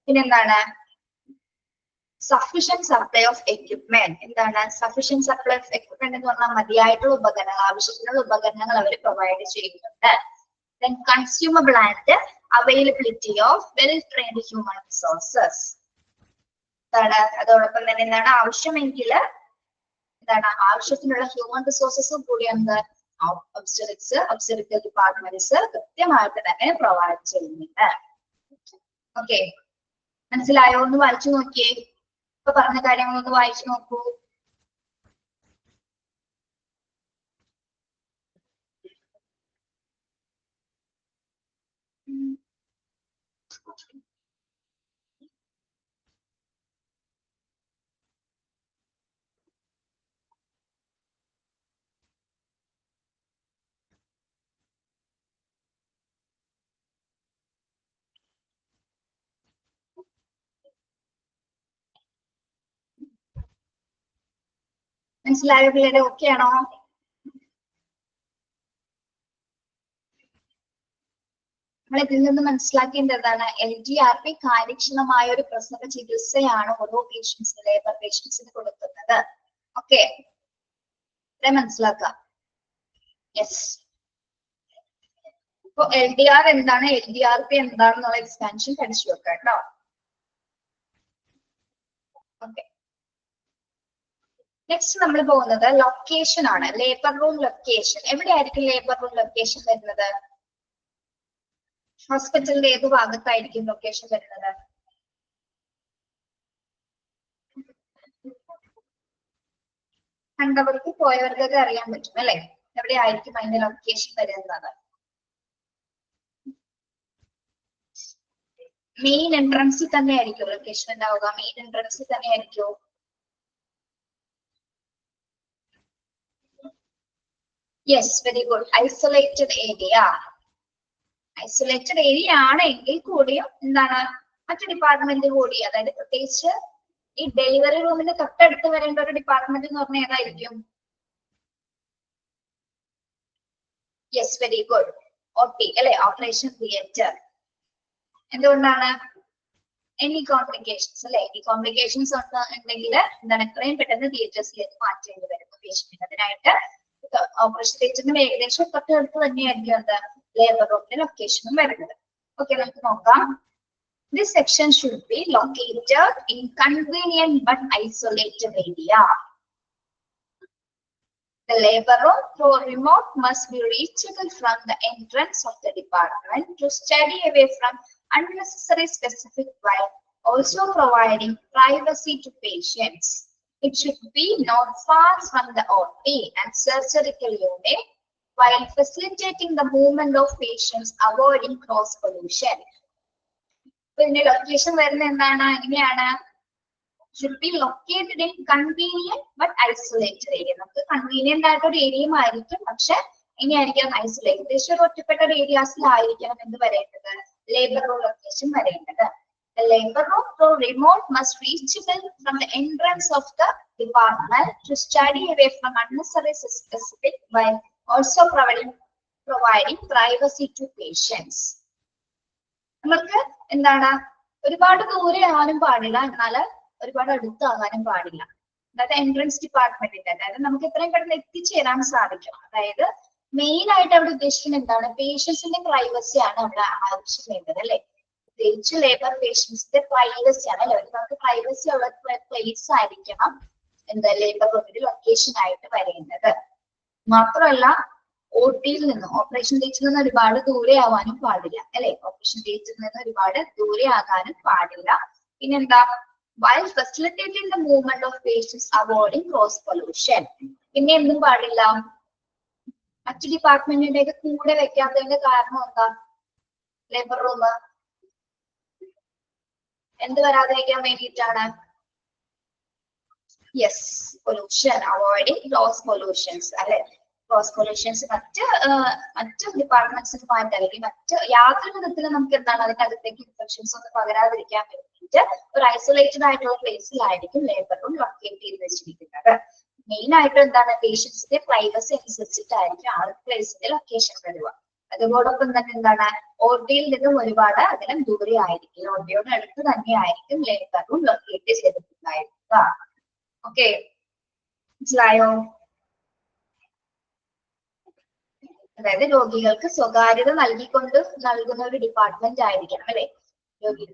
പിന്നെന്താണ്? Sufficient supply of equipment. എന്താണ് സഫീഷ്യന്റ് സപ്ലൈ ഓഫ് എക്യുപ്മെന്റ് എന്ന് പറഞ്ഞാൽ? മതിയായിട്ടുള്ള ഉപകരണങ്ങൾ, ആവശ്യത്തിനുള്ള ഉപകരണങ്ങൾ അവർ പ്രൊവൈഡ് ചെയ്യുന്നുണ്ട്. Then consumable and availability of well-trained human resources. അതോടൊപ്പം തന്നെ എന്താണ്? ആവശ്യത്തിനുള്ള ഹ്യൂമൻ റിസോഴ്സസും കൂടിയാണ് ഒബ്സ്റ്ററിക്കൽ ഡിപ്പാർട്ട്മെന്റ്സ് കൃത്യമായിട്ട് തന്നെ പ്രൊവൈഡ് ചെയ്യുന്നുണ്ട്. ഓക്കെ, മനസ്സിലായോ? ഒന്ന് വായിച്ചു നോക്കിയേ. ഇപ്പൊ പറഞ്ഞ കാര്യങ്ങളൊന്ന് വായിച്ചു നോക്കൂ. മനസ്സിലായോ പിള്ളേരെ? ഓക്കെ ആണോ? നമ്മൾ ഇതിൽ നിന്ന് മനസ്സിലാക്കേണ്ടതാണ് LDRP കാര്യക്ഷമമായ ഒരു പ്രസവ ചികിത്സയാണ് ഓരോ പേഷ്യൻസിന്, ലേബർ പേഷ്യൻസിന് കൊടുക്കുന്നത്. ഓക്കെ, മനസ്സിലാക്കാം. യെസ്. അപ്പൊ LDR എന്താണ്, LDRP എന്താണെന്നുള്ള എക്സ്പാൻഷൻ പഠിച്ചു വെക്കാം കേട്ടോ. ഓക്കെ, നെക്സ്റ്റ് നമ്മൾ പോകുന്നത് ലൊക്കേഷൻ ആണ്. ലേബർ റൂം ലൊക്കേഷൻ എവിടെയായിരിക്കും ലേബർ റൂം ലൊക്കേഷൻ വരുന്നത്? ഹോസ്പിറ്റലിന്റെ ഏത് ഭാഗത്തായിരിക്കും ലൊക്കേഷൻ വരുന്നത്? കണ്ടവർക്ക് പോയവർക്കൊക്കെ അറിയാൻ പറ്റും അല്ലെ, എവിടെയായിരിക്കും അതിന്റെ ലൊക്കേഷൻ വരുന്നത്? മെയിൻ എൻട്രൻസിൽ തന്നെ ആയിരിക്കും ലൊക്കേഷൻ ഉണ്ടാവുക. മെയിൻ എൻട്രൻസിൽ തന്നെ ആയിരിക്കും. Yes, very good. Isolated area. Isolated area ആണെങ്കിൽ കൂടിയും എന്താണ് മറ്റു ഡിപ്പാർട്ട്മെന്റ് കൂടി, അതായത് പ്രത്യേകിച്ച് ഈ ഡെലിവറി റൂമിന്റെ തൊട്ടടുത്ത് വരേണ്ട ഒരു ഡിപ്പാർട്ട്മെന്റ് എന്ന് പറഞ്ഞാൽ ഏതായിരിക്കും? Yes, very good. OT അല്ലെ, ഓപ്പറേഷൻ തിയേറ്റർ. എന്തുകൊണ്ടാണ്? എനി കോംപ്ലിക്കേഷൻസ് അല്ലെ, ഈ കോംപ്ലിക്കേഷൻസ് ഉണ്ടെങ്കിൽ എന്താണ് എത്രയും പെട്ടെന്ന് തിയേറ്റേഴ്സിലേക്ക് മാറ്റേണ്ടി വരും പേഷ്യന്റിന്. അതിനായിട്ട് ഓപ്പറേഷൻ തിയേറ്ററിന് ഏകദേശം തൊട്ടടുത്ത് തന്നെയായിരിക്കും എന്താ ലേബർ റൂമിന്റെ ലൊക്കേഷനും വരുന്നത്. ഓക്കെ, നമുക്ക് നോക്കാം. This section should be located in convenient but isolated area. The labor room through remote must be reachable from the entrance of the department to study away from unnecessary specific while also providing privacy to patients. It should be not far from the OT and surgical unit while facilitating the movement of patients, avoiding cross pollution. ഇതിന്റെ location വരുന്ന എന്താണ്? എങ്ങനെയാണ്? should be located in convenient but isolated area. നമുക്ക് convenient ആയിട്ടൊരു ഏരിയയും ആയിരിക്കും, പക്ഷെ എങ്ങനെയായിരിക്കണം? ഐസൊലേറ്റ്, ഏകദേശം ഒരു ഒറ്റപ്പെട്ട ഏരിയാസിലായിരിക്കണം എന്ത് വരേണ്ടത്? ലേബർ റൂം ലൊക്കേഷൻ വരേണ്ടത്. The labor room through remote must reachable from the entrance of the department to study away from unnecessary specific while also providing privacy to patients. നമുക്ക് എന്താണ് ഒരുപാട് ദൂരെ ആകാനും പാടില്ല, എന്നാൽ ഒരുപാട് അടുത്താകാനും പാടില്ല. അതായത് എൻട്രൻസ് ഡിപ്പാർട്ട്മെന്റിന്റെ, അതായത് നമുക്ക് എത്രയും പെട്ടെന്ന് എത്തിച്ചേരാൻ സാധിക്കും. അതായത് മെയിൻ ആയിട്ട് അവിടെ ഉദ്ദേശിക്കുന്നത് എന്താണ്? പേഷ്യൻസിന്റെ പ്രൈവസി ആണ് അവിടെ ആവശ്യം വേണ്ടത് അല്ലെ. പ്രത്യേകിച്ച് ലേബർ പേഷ്യൻസിന്റെ പ്രൈവസി ആണ് അല്ലെ. നമുക്ക് പ്രൈവസി ഉള്ള പ്ലേസ് ആയിരിക്കണം എന്താ ലേബർ റൂമിന്റെ ലൊക്കേഷൻ ആയിട്ട് വരേണ്ടത്. മാത്രമല്ല OT-യിൽ നിന്ന്, ഓപ്പറേഷൻ തിയേറ്ററിൽ നിന്ന് ഒരുപാട് ദൂരെ ആവാനും പാടില്ല അല്ലെ. ഓപ്പറേഷൻ തിയേറ്ററിൽ നിന്ന് ഒരുപാട് ദൂരെ ആകാനും പാടില്ല. പിന്നെന്താ? while facilitating the movement of patients, avoiding cross pollution. പിന്നെ എന്തും പാടില്ല? മറ്റു ഡിപ്പാർട്ട്മെന്റിന്റെ കൂടെ വെക്കാത്തതിന്റെ കാരണം എന്താ? ലേബർ റൂം എന്ത് വരാതിരിക്കാൻ വേണ്ടിയിട്ടാണ്? Yes, pollution, avoiding cross pollutions അല്ലെ. ക്രോസ് പൊല്യൂഷൻസ് മറ്റ് ഡിപ്പാർട്ട്മെന്റ്സിനുമായിട്ട് അല്ലെങ്കിൽ മറ്റ് യാതൊരു വിധത്തിലും നമുക്ക് എന്താണ് അതിനകത്തേക്ക് ഇൻഫെക്ഷൻസ് ഒന്നും പകരാതിരിക്കാൻ വേണ്ടിയിട്ട് ഒരു ഐസൊലേറ്റഡ് ആയിട്ടുള്ള പ്ലേസിലായിരിക്കും ലേബർ റൂം ലൊക്കേറ്റ് ചെയ്ത് വെച്ചിരിക്കുന്നത്. മെയിൻ ആയിട്ട് എന്താണ്? പേഷ്യൻസിന്റെ പ്രൈവസി അനുസരിച്ചിട്ടായിരിക്കും ആ പ്ലേസിന്റെ ലൊക്കേഷൻ വരിക. അതോടൊപ്പം തന്നെ എന്താണ്? OT-യിൽ നിന്നും ഒരുപാട് അകലം ദൂരെ ആയിരിക്കും, OT-യോട് അടുത്ത് തന്നെ ആയിരിക്കും ലേബർ റൂം ലൊക്കേറ്റ് ചെയ്തിട്ടുണ്ടായിരിക്കുക. ഓക്കെ, മനസ്സിലായോ? അതായത് രോഗികൾക്ക് സ്വകാര്യത നൽകുന്ന ഒരു ഡിപ്പാർട്ട്മെന്റ് ആയിരിക്കണം അല്ലെ.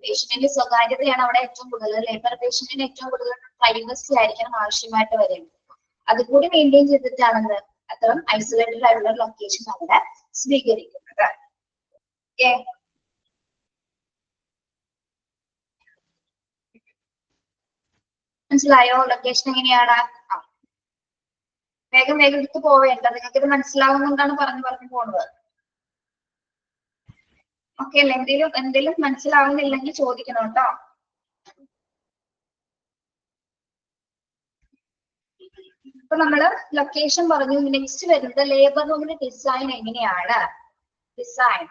പേഷ്യന്റിന്റെ സ്വകാര്യതയാണ് അവിടെ ഏറ്റവും കൂടുതൽ. ലേബർ പേഷ്യന്റിന് ഏറ്റവും കൂടുതൽ പ്രൈവസി ആയിരിക്കണം ആവശ്യമായിട്ട് വരുന്നത്. അതുകൂടി മെയിൻറ്റെയിൻ ചെയ്തിട്ടാണെന്ന് അത്തരം ഐസൊലേറ്റഡ് ആയിട്ടുള്ള ലൊക്കേഷൻ അവിടെ സ്വീകരിക്കുന്നത്. ഓക്കെ, മനസ്സിലായോ? ലൊക്കേഷൻ എങ്ങനെയാണ്? വേഗം എടുത്ത് പോവേണ്ട, നിങ്ങൾക്ക് ഇത് മനസ്സിലാവുന്നതാണ് പറഞ്ഞു പോകുന്നത്. ഓക്കെ അല്ലെ? എന്തെങ്കിലും മനസ്സിലാവുന്നില്ലെങ്കിൽ ചോദിക്കണം കേട്ടോ. അപ്പൊ നമ്മള് ലൊക്കേഷൻ പറഞ്ഞു. നെക്സ്റ്റ് വരുന്നത് ലേബർ റൂമിന്റെ ഡിസൈൻ എങ്ങനെയാണ്? Design.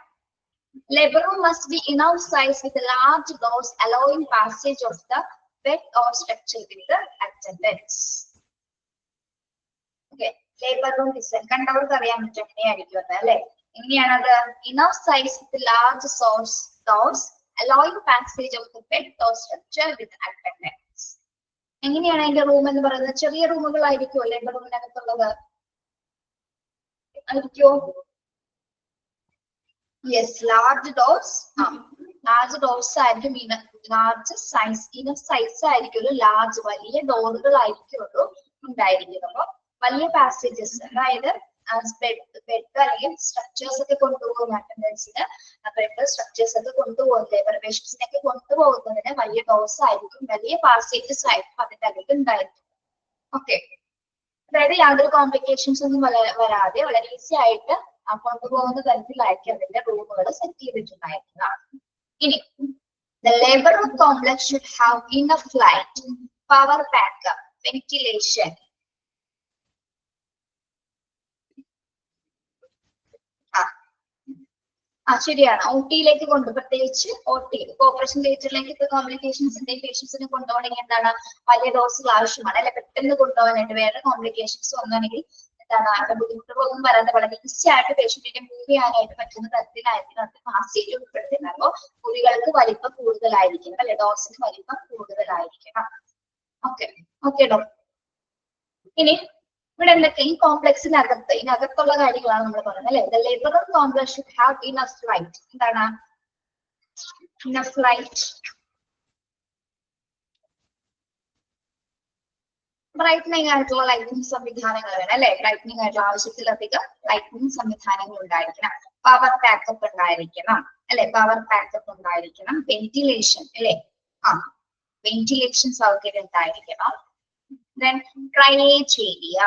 Labor room must be enough size with large doors allowing passage of the bed or structure with the attendants. Okay, labor room design കണ്ടവർക്ക് അറിയാൻ പറ്റും എങ്ങനെയായിരിക്കും അല്ലെ. എങ്ങനെയാണത്? Enough size with large doors allowing passage of the bed or structure with attendants. എങ്ങനെയാണ് അതിന്റെ room എന്ന് പറയുന്നത്? ചെറിയ റൂമുകളായിരിക്കും ലേബർ റൂമിനകത്തുള്ളത് ആയിരിക്കോ? Yes, large doors large doors ആയിരിക്കും, ലാർജ് സൈസ്, ഇനഫ് സൈസ് ആയിരിക്കുമല്ലോ, ലാർജ് വലിയ ഡോറുകളായിരിക്കുമല്ലോ ഉണ്ടായിരിക്കും. അപ്പൊ വലിയ പാസേജസ്, അതായത് ബെഡ് അല്ലെങ്കിൽ സ്ട്രക്ചേഴ്സ് ഒക്കെ കൊണ്ടുപോകുന്ന അറ്റൻഡൻസിന്, ബെഡ് സ്ട്രക്ചേഴ്സ് ഒക്കെ കൊണ്ടുപോകുന്നത്, ലേബർ പേഷ്യൻസിനൊക്കെ കൊണ്ടുപോകുന്നതിന് വലിയ ഡോർസ് ആയിരിക്കും, വലിയ പാസേജസ് ആയിരിക്കും അതിന്റെ അകത്ത് ഉണ്ടായിരിക്കും. ഓക്കെ, അതായത് യാതൊരു കോംപ്ലിക്കേഷൻസ് ഒന്നും വരാതെ വളരെ ഈസി ആയിട്ട് കൊണ്ടുപോകുന്ന തരത്തിലായിരിക്കും അതിന്റെ റൂമുകൾ സെറ്റ് ചെയ്തിട്ടുണ്ടായിരിക്കുക. ഇനി the labor room complex should have enough light, power backup, ventilation. ശരിയാണ്. OT-യിലേക്ക് പ്രത്യേകിച്ച് OT ഓപ്പറേഷൻ തിയേറ്ററിലേക്ക് ഇപ്പൊ കോംപ്ലിക്കേഷൻസ് എന്തെങ്കിലും പേഷ്യൻസിനെ കൊണ്ടുപോകണമെങ്കിൽ എന്താണ്, വലിയ ഡോസുകൾ ആവശ്യമാണ് അല്ലെ, പെട്ടെന്ന് കൊണ്ടുപോകാനായിട്ട്. വേറെ കോംപ്ലിക്കേഷൻസ് വന്നാണെങ്കിൽ എന്താണ്, അവിടെ ബുദ്ധിമുട്ടുകളൊന്നും വരാതെ വളരെ ഈസി ആയിട്ട് പേഷ്യന്റിനെ മൂവ് ചെയ്യാനായിട്ട് പറ്റുന്ന തരത്തിലായിരിക്കും അത് ഫാസ്റ്റ് ഉൾപ്പെടുത്തുന്നത്. അപ്പോ മുറികൾക്ക് വലിപ്പം കൂടുതലായിരിക്കും അല്ലെ, ഡോസിന് വലിപ്പം കൂടുതലായിരിക്കണം. ഓക്കെ ഓക്കെ ഡോ. ഇനി ഇവിടെ എന്തൊക്കെ ഈ കോംപ്ലക്സിനകത്ത് ഇതിനകത്തുള്ള കാര്യങ്ങളാണ് നമ്മൾ പറയുന്നത് അല്ലെ. The labor room complex should have enough light. എന്താണ് enough light? ബ്രൈറ്റനിങ് ആയിട്ടുള്ള ലൈറ്റിംഗ് സംവിധാനങ്ങൾ വേണം അല്ലെ. ബ്രൈറ്റനിങ് ആയിട്ടുള്ള ആവശ്യത്തിലധികം ലൈറ്റിംഗ് സംവിധാനങ്ങൾ ഉണ്ടായിരിക്കണം. പവർ ബാക്കപ്പ് ഉണ്ടായിരിക്കണം അല്ലെ, പവർ ബാക്കപ്പ് ഉണ്ടായിരിക്കണം. വെന്റിലേഷൻ അല്ലെ, വെന്റിലേഷൻ സൗകര്യം ഉണ്ടായിരിക്കണം. Then drainage area,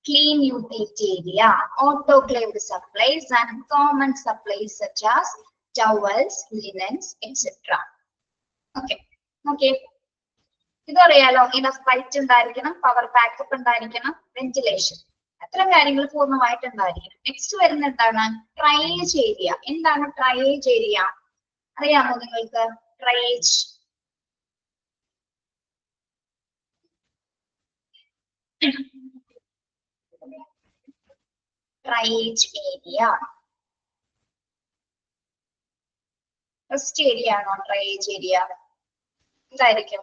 clean utility area, autoclaved supplies and common supplies such as towels, linens, etc. Okay, okay. ഇതറിയാലോ, ഇനഫ് ലൈറ്റ് ഉണ്ടായിരിക്കണം, പവർ ബാക്കപ്പ് ഉണ്ടായിരിക്കണം, വെന്റിലേഷൻ, അത്തരം കാര്യങ്ങൾ പൂർണ്ണമായിട്ട് ഉണ്ടായിരിക്കണം. നെക്സ്റ്റ് വരുന്ന എന്താണ്, ഡ്രൈനേജ് ഏരിയ. എന്താണ് ഡ്രൈനേജ് ഏരിയ അറിയാമോ നിങ്ങൾക്ക്? Drainage drainage area first area ആണോ? ഡ്രൈനേജ് ഏരിയ എന്തായിരിക്കും?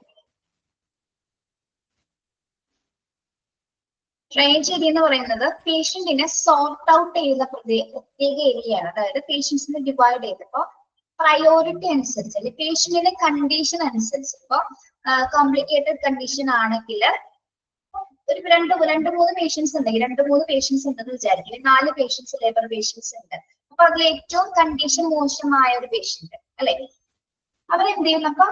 ഡ്രൈനേജ് ഏരിയ എന്ന് പറയുന്നത് പേഷ്യന്റിനെ സോർട്ട് ഔട്ട് ചെയ്യുന്ന പ്രത്യേക ഏരിയയാണ്. അതായത് പേഷ്യൻസിനെ ഡിവൈഡ് ചെയ്തപ്പോ പ്രയോറിറ്റി അനുസരിച്ച് അല്ലെങ്കിൽ പേഷ്യന്റിന്റെ കണ്ടീഷൻ അനുസരിച്ച്, ഇപ്പൊ കോംപ്ലിക്കേറ്റഡ് കണ്ടീഷൻ ആണെങ്കിൽ ഒരു രണ്ട് മൂന്ന് പേഷ്യൻസ് ഉണ്ടെങ്കിൽ, 2-3 പേഷ്യൻസ് ഉണ്ടെന്ന് വിചാരിക്കും, 4 പേഷ്യൻസ് ലേബർ പേഷ്യൻസ് ഉണ്ട്. അപ്പൊ അതിൽ ഏറ്റവും കണ്ടീഷൻ മോശമായ ഒരു പേഷ്യന്റ് അല്ലെ, അവരെന്ത് ചെയ്യും? അപ്പൊ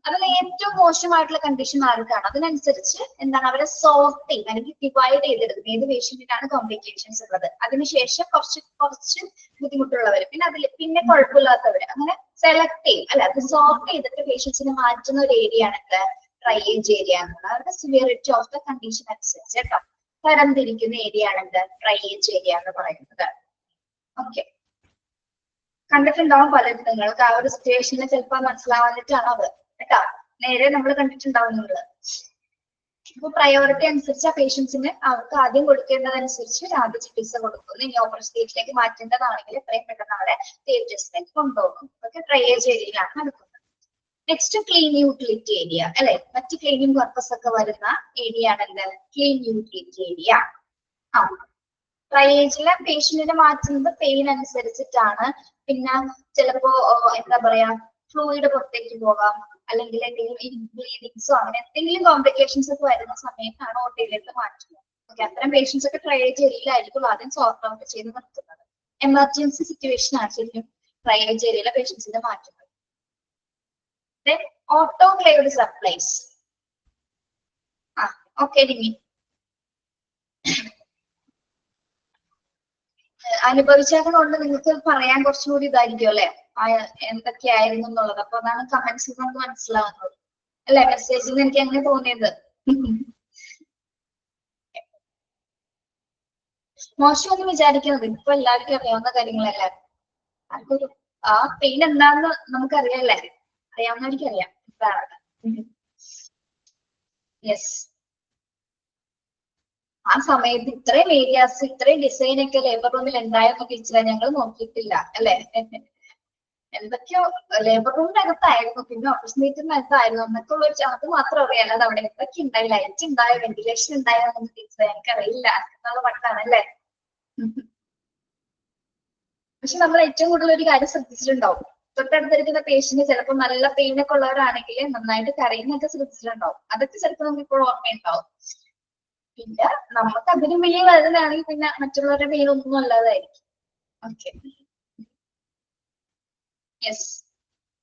അതിൽ ഏറ്റവും മോശമായിട്ടുള്ള കണ്ടീഷൻ ആർക്കാണ് അതിനനുസരിച്ച് എന്താണ് അവരെ സോർട്ട് ചെയ്യും അല്ലെങ്കിൽ ഡിവൈഡ് ചെയ്തെടുക്കും. ഏത് പേഷ്യന്റിനാണ് കോംപ്ലിക്കേഷൻസ് ഉള്ളത്, അതിനുശേഷം കുറച്ച് ബുദ്ധിമുട്ടുള്ളവർ, പിന്നെ കുഴപ്പമില്ലാത്തവര്, അങ്ങനെ സെലക്ട് ചെയ്യും അല്ലെ. അത് സോർട്ട് ചെയ്തിട്ട് പേഷ്യൻസിനെ മാറ്റുന്ന ഒരു ഏരിയ ആണ് ഡ്രൈനേജ് ഏരിയ എന്നുള്ളത്. അവരുടെ സിവിയറിറ്റി ഓഫ് ദ കണ്ടീഷൻ അനുസരിച്ച് കേട്ടോ തരം തിരിക്കുന്ന ഏരിയ ആണ് ഡ്രൈനേജ് ഏരിയ എന്ന് പറയുന്നത്. ഓക്കെ, കണ്ടിട്ടുണ്ടാവും പലരും നിങ്ങൾക്ക് ആ ഒരു സിറ്റുവേഷനിൽ ചിലപ്പോൾ മനസ്സിലാവാനിട്ടാണ് അത് കേട്ടോ, നേരെ നമ്മൾ കണ്ടിട്ടുണ്ടാവും നിങ്ങൾ. ഇപ്പൊ പ്രയോറിറ്റി അനുസരിച്ച് ആ പേഷ്യൻസിന് അവർക്ക് ആദ്യം കൊടുക്കേണ്ടതനുസരിച്ച് ആദ്യ ചികിത്സ കൊടുക്കുന്നു. ഇനി ഓപ്പറേഷൻ തിയേറ്ററിലേക്ക് മാറ്റേണ്ടതാണെങ്കിൽ എത്രയും പെട്ടെന്ന് അവരെ തിയേറ്റേഴ്സിലേക്ക് കൊണ്ടുപോകും. അതൊക്കെ ഡ്രൈനേജ് ഏരിയയിലാണ് നടക്കുന്നത്. നെക്സ്റ്റ് ക്ലീൻ യൂട്ടിലിറ്റി ഏരിയ അല്ലെ, മറ്റ് ക്ലീനിങ് പർപ്പസ് ഒക്കെ വരുന്ന ഏരിയ ആണല്ലോ ക്ലീൻ യൂട്ടിലിറ്റി ഏരിയ. ഡ്രൈനേജിലെ പേഷ്യന്റിനെ മാറ്റുന്നത് പെയിൻ അനുസരിച്ചിട്ടാണ്. പിന്നെ ചിലപ്പോ എന്താ പറയാ, ഫ്ലൂയിഡ് പുറത്തേക്ക് പോകാം, അല്ലെങ്കിൽ എന്തെങ്കിലും ബ്ലീഡിങ്സോ അങ്ങനെ എന്തെങ്കിലും കോംപ്ലിക്കേഷൻസ് ഒക്കെ വരുന്ന സമയത്താണ് OT-യിലേക്ക് മാറ്റുന്നത്. ഓക്കെ, അത്തരം പേഷ്യൻസ് ഒക്കെ ഡ്രൈനേജ് ഏരിയയിലായിരിക്കും ആദ്യം സോർട്ട് ഔട്ട് ചെയ്ത് നിർത്തുന്നത്. എമർജൻസി സിറ്റുവേഷൻ ആണ് ശരിക്കും ഡ്രൈനേജ് ഏരിയയിലെ പേഷ്യൻസിനെ മാറ്റുന്നത്. Then autoclaved supplies. Okay, Nimi. അനുഭവിച്ചത് കൊണ്ട് നിങ്ങൾക്ക് പറയാൻ കുറച്ചുകൂടി ഇതായിരിക്കും അല്ലെ, എന്തൊക്കെയായിരുന്നു എന്നുള്ളത്. അപ്പൊ അതാണ് കമന്റ്സിൽ നമുക്ക് മനസ്സിലാവുന്നത് അല്ലെ, മെസ്സേജിൽ എനിക്ക് അങ്ങനെ തോന്നിയത്. മോശമൊന്നും വിചാരിക്കുന്നത്, ഇപ്പൊ എല്ലാവർക്കും അറിയാവുന്ന കാര്യങ്ങളല്ലേ. ആർക്കൊരു ആ പെയിൻ എന്താണെന്ന് നമുക്കറിയാല്ലേ, അറിയാവുന്നവർക്ക് അറിയാം എന്താണ്. യെസ്, ആ സമയത്ത് ഇത്രയും ഏരിയാസ് ഇത്രയും ഡിസൈൻ ഒക്കെ ലേബർ റൂമിൽ ഉണ്ടായെന്ന് ടീച്ചറെ ഞങ്ങൾ നോക്കിയിട്ടില്ല അല്ലെ. എന്തൊക്കെയോ ലേബർ റൂമിന്റെ അകത്തായിരുന്നു, പിന്നെ ഓപ്പറേഷൻ തിയേറ്ററിന്റെ അകത്തായിരുന്നു എന്നൊക്കെ ഉള്ള ഒരു അത് മാത്രം അറിയാം. അല്ലാതെ അവിടെ എന്തൊക്കെ ഉണ്ടായി, ലൈറ്റ് ഉണ്ടായോ, വെന്റിലേഷൻ ഉണ്ടായോ എന്ന് ടീച്ചറെ എനിക്കറിയില്ല എന്നുള്ള മട്ടാണ് അല്ലെ. പക്ഷെ നമ്മൾ ഏറ്റവും കൂടുതൽ ഒരു കാര്യം ശ്രദ്ധിച്ചിട്ടുണ്ടാവും, തൊട്ടടുത്തിരിക്കുന്ന പേഷ്യന്റ് ചിലപ്പോൾ നല്ല പെയിൻ ഒക്കെ ഉള്ളവരാണെങ്കിൽ നന്നായിട്ട് കരയുന്നൊക്കെ ശ്രദ്ധിച്ചിട്ടുണ്ടാവും. അതൊക്കെ ചിലപ്പോൾ നമുക്ക് ഇപ്പോൾ ഓർമ്മയുണ്ടാവും. പിന്നെ നമുക്ക് അതിനും വലിയ വേദനയാണെങ്കിൽ പിന്നെ മറ്റുള്ളവരുടെ പെയിൻ ഒന്നും അല്ലാതായിരിക്കും. Okay, yes.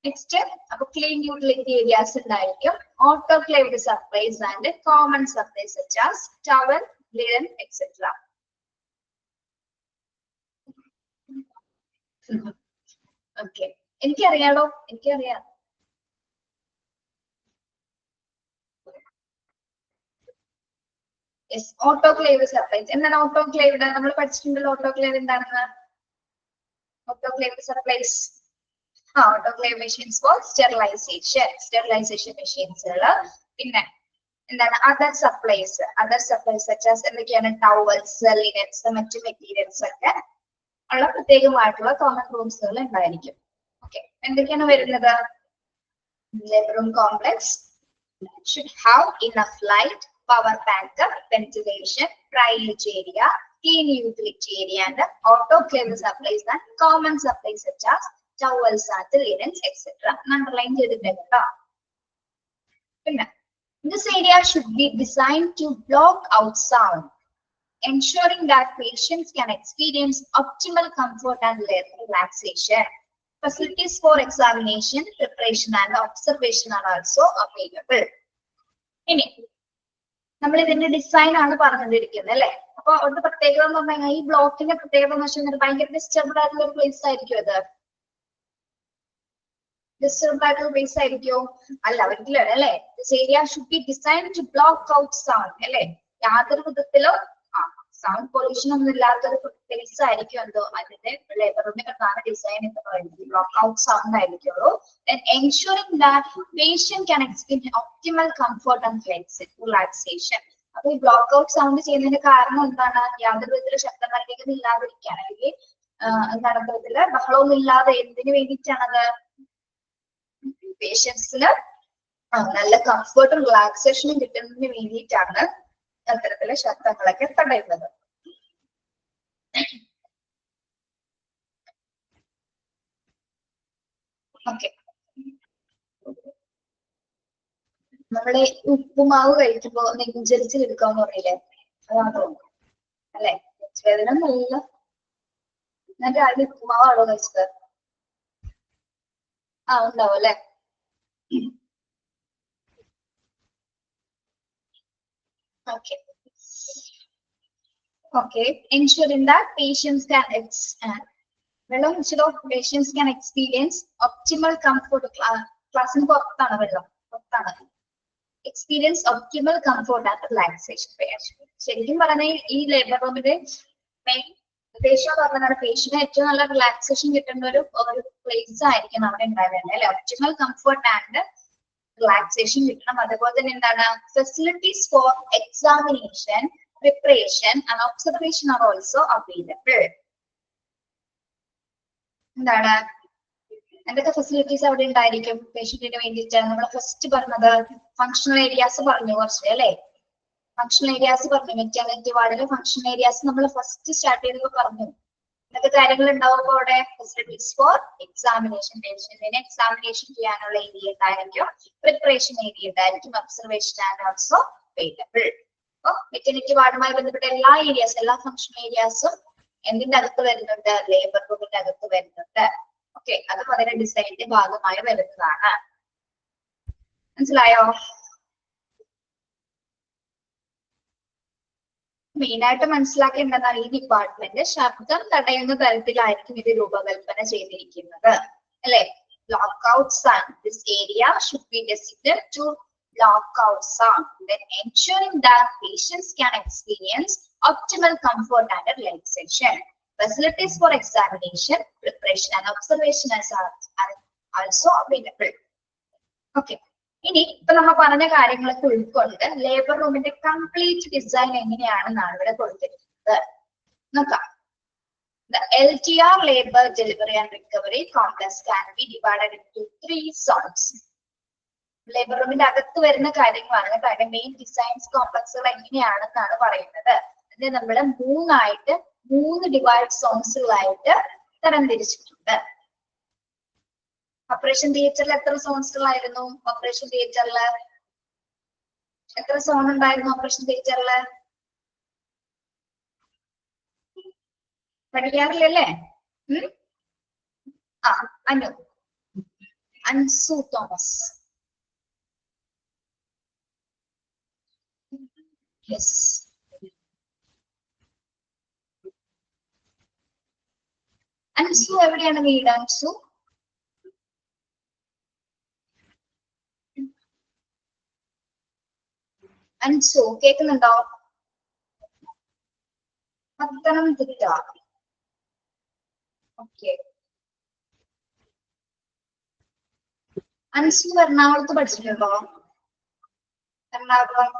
നെക്സ്റ്റ് അപ്പൊ ക്ലീൻ യൂട്ടിലിറ്റി ഏരിയാസ് ഉണ്ടായിരിക്കും. Autoclaved supplies and common supplies such as towel, linen etcetera. Okay, എനിക്കറിയാലോ, എനിക്കറിയാം. Yes, autoclave supplies. എന്താണ് ഓട്ടോക്ലേവ്ഡ്? നമ്മൾ പഠിച്ചിട്ടുണ്ടല്ലോ ഓട്ടോക്ലേവ് എന്താണെന്ന്. Autoclave supplies, autoclave machines for sterilisation മെഷീൻസുകൾ. പിന്നെ എന്താണ് അതർ സപ്ലൈസ് സച്ച് ആസ് എന്തൊക്കെയാണ്? ടവൽസ്, ലിനൻസ്, മറ്റു മെറ്റീരിയൽസ് ഒക്കെ ഉള്ള പ്രത്യേകമായിട്ടുള്ള കോമൺ റൂംസുകൾ ഉണ്ടായിരിക്കും. ഓക്കെ, എന്തൊക്കെയാണ് വരുന്നത്? Labour room complex should have enough light, power backup, ventilation, privilege area, clean utility area, and autoclave supplies and common supplies such as towels and linens, etc. Underline ചെയ്തിട്ടുണ്ട്. പിന്നെ this area should be designed to block out sound, ensuring that patients can experience optimal comfort and relaxation. Facilities for examination, preparation, and observation are also available. ഇനി നമ്മൾ ഇതിന്റെ design ആണ് പറഞ്ഞിരിക്കുന്നത് അല്ലെ. അപ്പൊ അവരുടെ പ്രത്യേകത എന്ന് പറഞ്ഞു കഴിഞ്ഞാൽ ഈ ബ്ലോക്കിന്റെ പ്രത്യേകത എന്ന് വെച്ചാൽ ഭയങ്കര ഡിസ്റ്റർബ്ഡ് ആയിട്ടുള്ള ഒരു പ്ലേസ് ആയിരിക്കും. അത് ഡിസ്റ്റർബ്ഡ് ആയിട്ടുള്ള പ്ലേസ് ആയിരിക്കോ? അല്ല, ഒരിക്കലും അല്ലെ. This area should be design to block out sound അല്ലെ. യാതൊരു വിധത്തിലും സൗണ്ട് പൊല്യൂഷൻ ഒന്നും ഇല്ലാത്തൊരു പ്ലേസ് ആയിരിക്കും എന്തോ അതിന്റെ ലേബർ റൂമിന്റെ പ്രധാന ഡിസൈൻ എന്ന് പറയുന്നത്. ബ്ലോക്ക് ഔട്ട് സൗണ്ട് ആയിരിക്കുള്ളൂ. Ensuring that patient can experience optimal comfort and relaxation. അപ്പൊ ഈ ബ്ലോക്ക് ഔട്ട് സൗണ്ട് ചെയ്യുന്നതിന്റെ കാരണം എന്താണ്? യാതൊരു വിധത്തിലുള്ള ശബ്ദ മലിനീകരണം ഇല്ലാതിരിക്കാൻ, അല്ലെങ്കിൽ എന്താണ് വിധത്തില് ബഹളമൊന്നും ഇല്ലാതെ. എന്തിനു വേണ്ടിയിട്ടാണത്? പേഷ്യൻസിന് നല്ല കംഫർട്ടും റിലാക്സേഷനും കിട്ടുന്നതിന് വേണ്ടിയിട്ടാണ് അത്തരത്തിലെ ശബ്ദങ്ങളൊക്കെ തടയുന്നത്. ഓക്കെ, നമ്മളെ ഉപ്പുമാവ് കഴിക്കുമ്പോ നെഞ്ചരിച്ചിൽ എടുക്കാന്ന് പറയില്ലേ, അതാണ് തോന്നുന്നത് അല്ലെ. വേദന നല്ല. ഞാൻ രാവിലെ ഉപ്പുമാവാണോ കഴിച്ചത്? ഉണ്ടാവും അല്ലെ. Okay. Okay. Ensuring that patients can experience optimal comfort. Classing experience optimal comfort and relaxation. ശരിക്കും പറഞ്ഞാൽ ഈ ലേബർ റൂമിന്റെ മെയിൻ ഉദ്ദേശം പറഞ്ഞാൽ പേഷ്യന്റ് ഏറ്റവും നല്ല റിലാക്സേഷൻ കിട്ടുന്ന ഒരു പ്ലേസ് ആയിരിക്കും അവിടെ ഉണ്ടാവുന്നത് അല്ലെ. ഒപ്റ്റിമൽ കംഫർട്ട് ആൻഡ് റിലാക്സേഷൻ കിട്ടണം. അതുപോലെ തന്നെ എന്താണ്? Facilities for examination, preparation and observation are also available. എന്താണ്? എന്തൊക്കെ ഫെസിലിറ്റീസ് അവിടെ ഉണ്ടായിരിക്കും പേഷ്യന്റിന് വേണ്ടിയിട്ടാണ്? നമ്മൾ ഫസ്റ്റ് പറഞ്ഞത് ഫങ്ഷണൽ ഏരിയാസ് പറഞ്ഞു കുറച്ച് അല്ലെ. ഫങ്ഷണൽ ഏരിയാസ് പറഞ്ഞു. മെറ്റേണിറ്റി വാർഡിലെ ഫങ്ഷണൽ ഏരിയാസ് നമ്മൾ ഫസ്റ്റ് സ്റ്റാർട്ട് ചെയ്തപ്പോൾ പറഞ്ഞു. എന്തൊക്കെ കാര്യങ്ങൾ ഉണ്ടാവുമ്പോൾ അവിടെ? ഫെസിലിറ്റീസ് ഫോർ എക്സാമിനേഷൻ, പേഷ്യന്റിനെ എക്സാമിനേഷൻ ചെയ്യാനുള്ള ഏരിയ ഉണ്ടായിരിക്കും, പ്രിപ്പറേഷൻ ഏരിയ ഉണ്ടായിരിക്കും, ഒബ്സർവേഷൻ ആൻഡ് ഓൾസോ അവൈലബിൾ. അപ്പൊ മെറ്റേണിറ്റി വാർഡുമായി ബന്ധപ്പെട്ട എല്ലാ ഏരിയാസും, എല്ലാ ഫങ്ഷണൽ ഏരിയാസും എന്തിന്റെ അകത്ത് വരുന്നുണ്ട്? ലേബർ റൂമിന്റെ അകത്ത് വരുന്നുണ്ട്. ഓക്കെ, അതും അതിന്റെ ഡിസൈനിന്റെ ഭാഗമായി വരുന്നതാണ്. മനസ്സിലായോ? മെയിൻ ആയിട്ട് മനസ്സിലാക്കേണ്ടതാണ് ഈ ഡിപ്പാർട്ട്മെന്റ് ശബ്ദം തടയുന്ന തരത്തിലായിരിക്കും ഇത് രൂപകൽപ്പന ചെയ്തിരിക്കുന്നത് അല്ലെ. Block out sound. This area should be designated to block out sound, then ensuring that patients can experience optimal comfort and relaxation. Facilities for examination, preparation and observation are also available. Okay. ഇനി ഇപ്പൊ നമ്മൾ പറഞ്ഞ കാര്യങ്ങളൊക്കെ ഉൾക്കൊണ്ട് labour റൂമിന്റെ complete design എങ്ങനെയാണെന്നാണ് ഇവിടെ കൊടുത്തിരിക്കുന്നത്. നോക്കാം. The LTR labor delivery and recovery complex can be divided into 3 zones. Labour റൂമിന്റെ അകത്ത് വരുന്ന കാര്യങ്ങളാണ് അതിന്റെ മെയിൻ ഡിസൈൻസ് കോംപ്ലക്സുകൾ എങ്ങനെയാണെന്നാണ് പറയുന്നത്. അത് നമ്മൾ 3 ഡിവൈഡ് സോൺസുകളായിട്ട് തരംതിരിച്ചിട്ടുണ്ട്. ഓപ്പറേഷൻ തിയേറ്ററിൽ എത്ര സോൺസുകളായിരുന്നു? ഓപ്പറേഷൻ തിയേറ്ററിൽ എത്ര സോൺ ഉണ്ടായിരുന്നു? ഓപ്പറേഷൻ തിയേറ്ററിൽ പഠിക്കാറില്ലല്ലേ? ആ, അൻസു തോമസ്. യെസ്. അൻസു എവിടെയാണ് വീട്? അൻസു അൻസു കേൾക്കുന്നുണ്ടോ? പത്തനംതിട്ട. ഓക്കെ. അൻസു എറണാകുളത്ത് പഠിച്ചിട്ടുണ്ടോ? എറണാകുളം.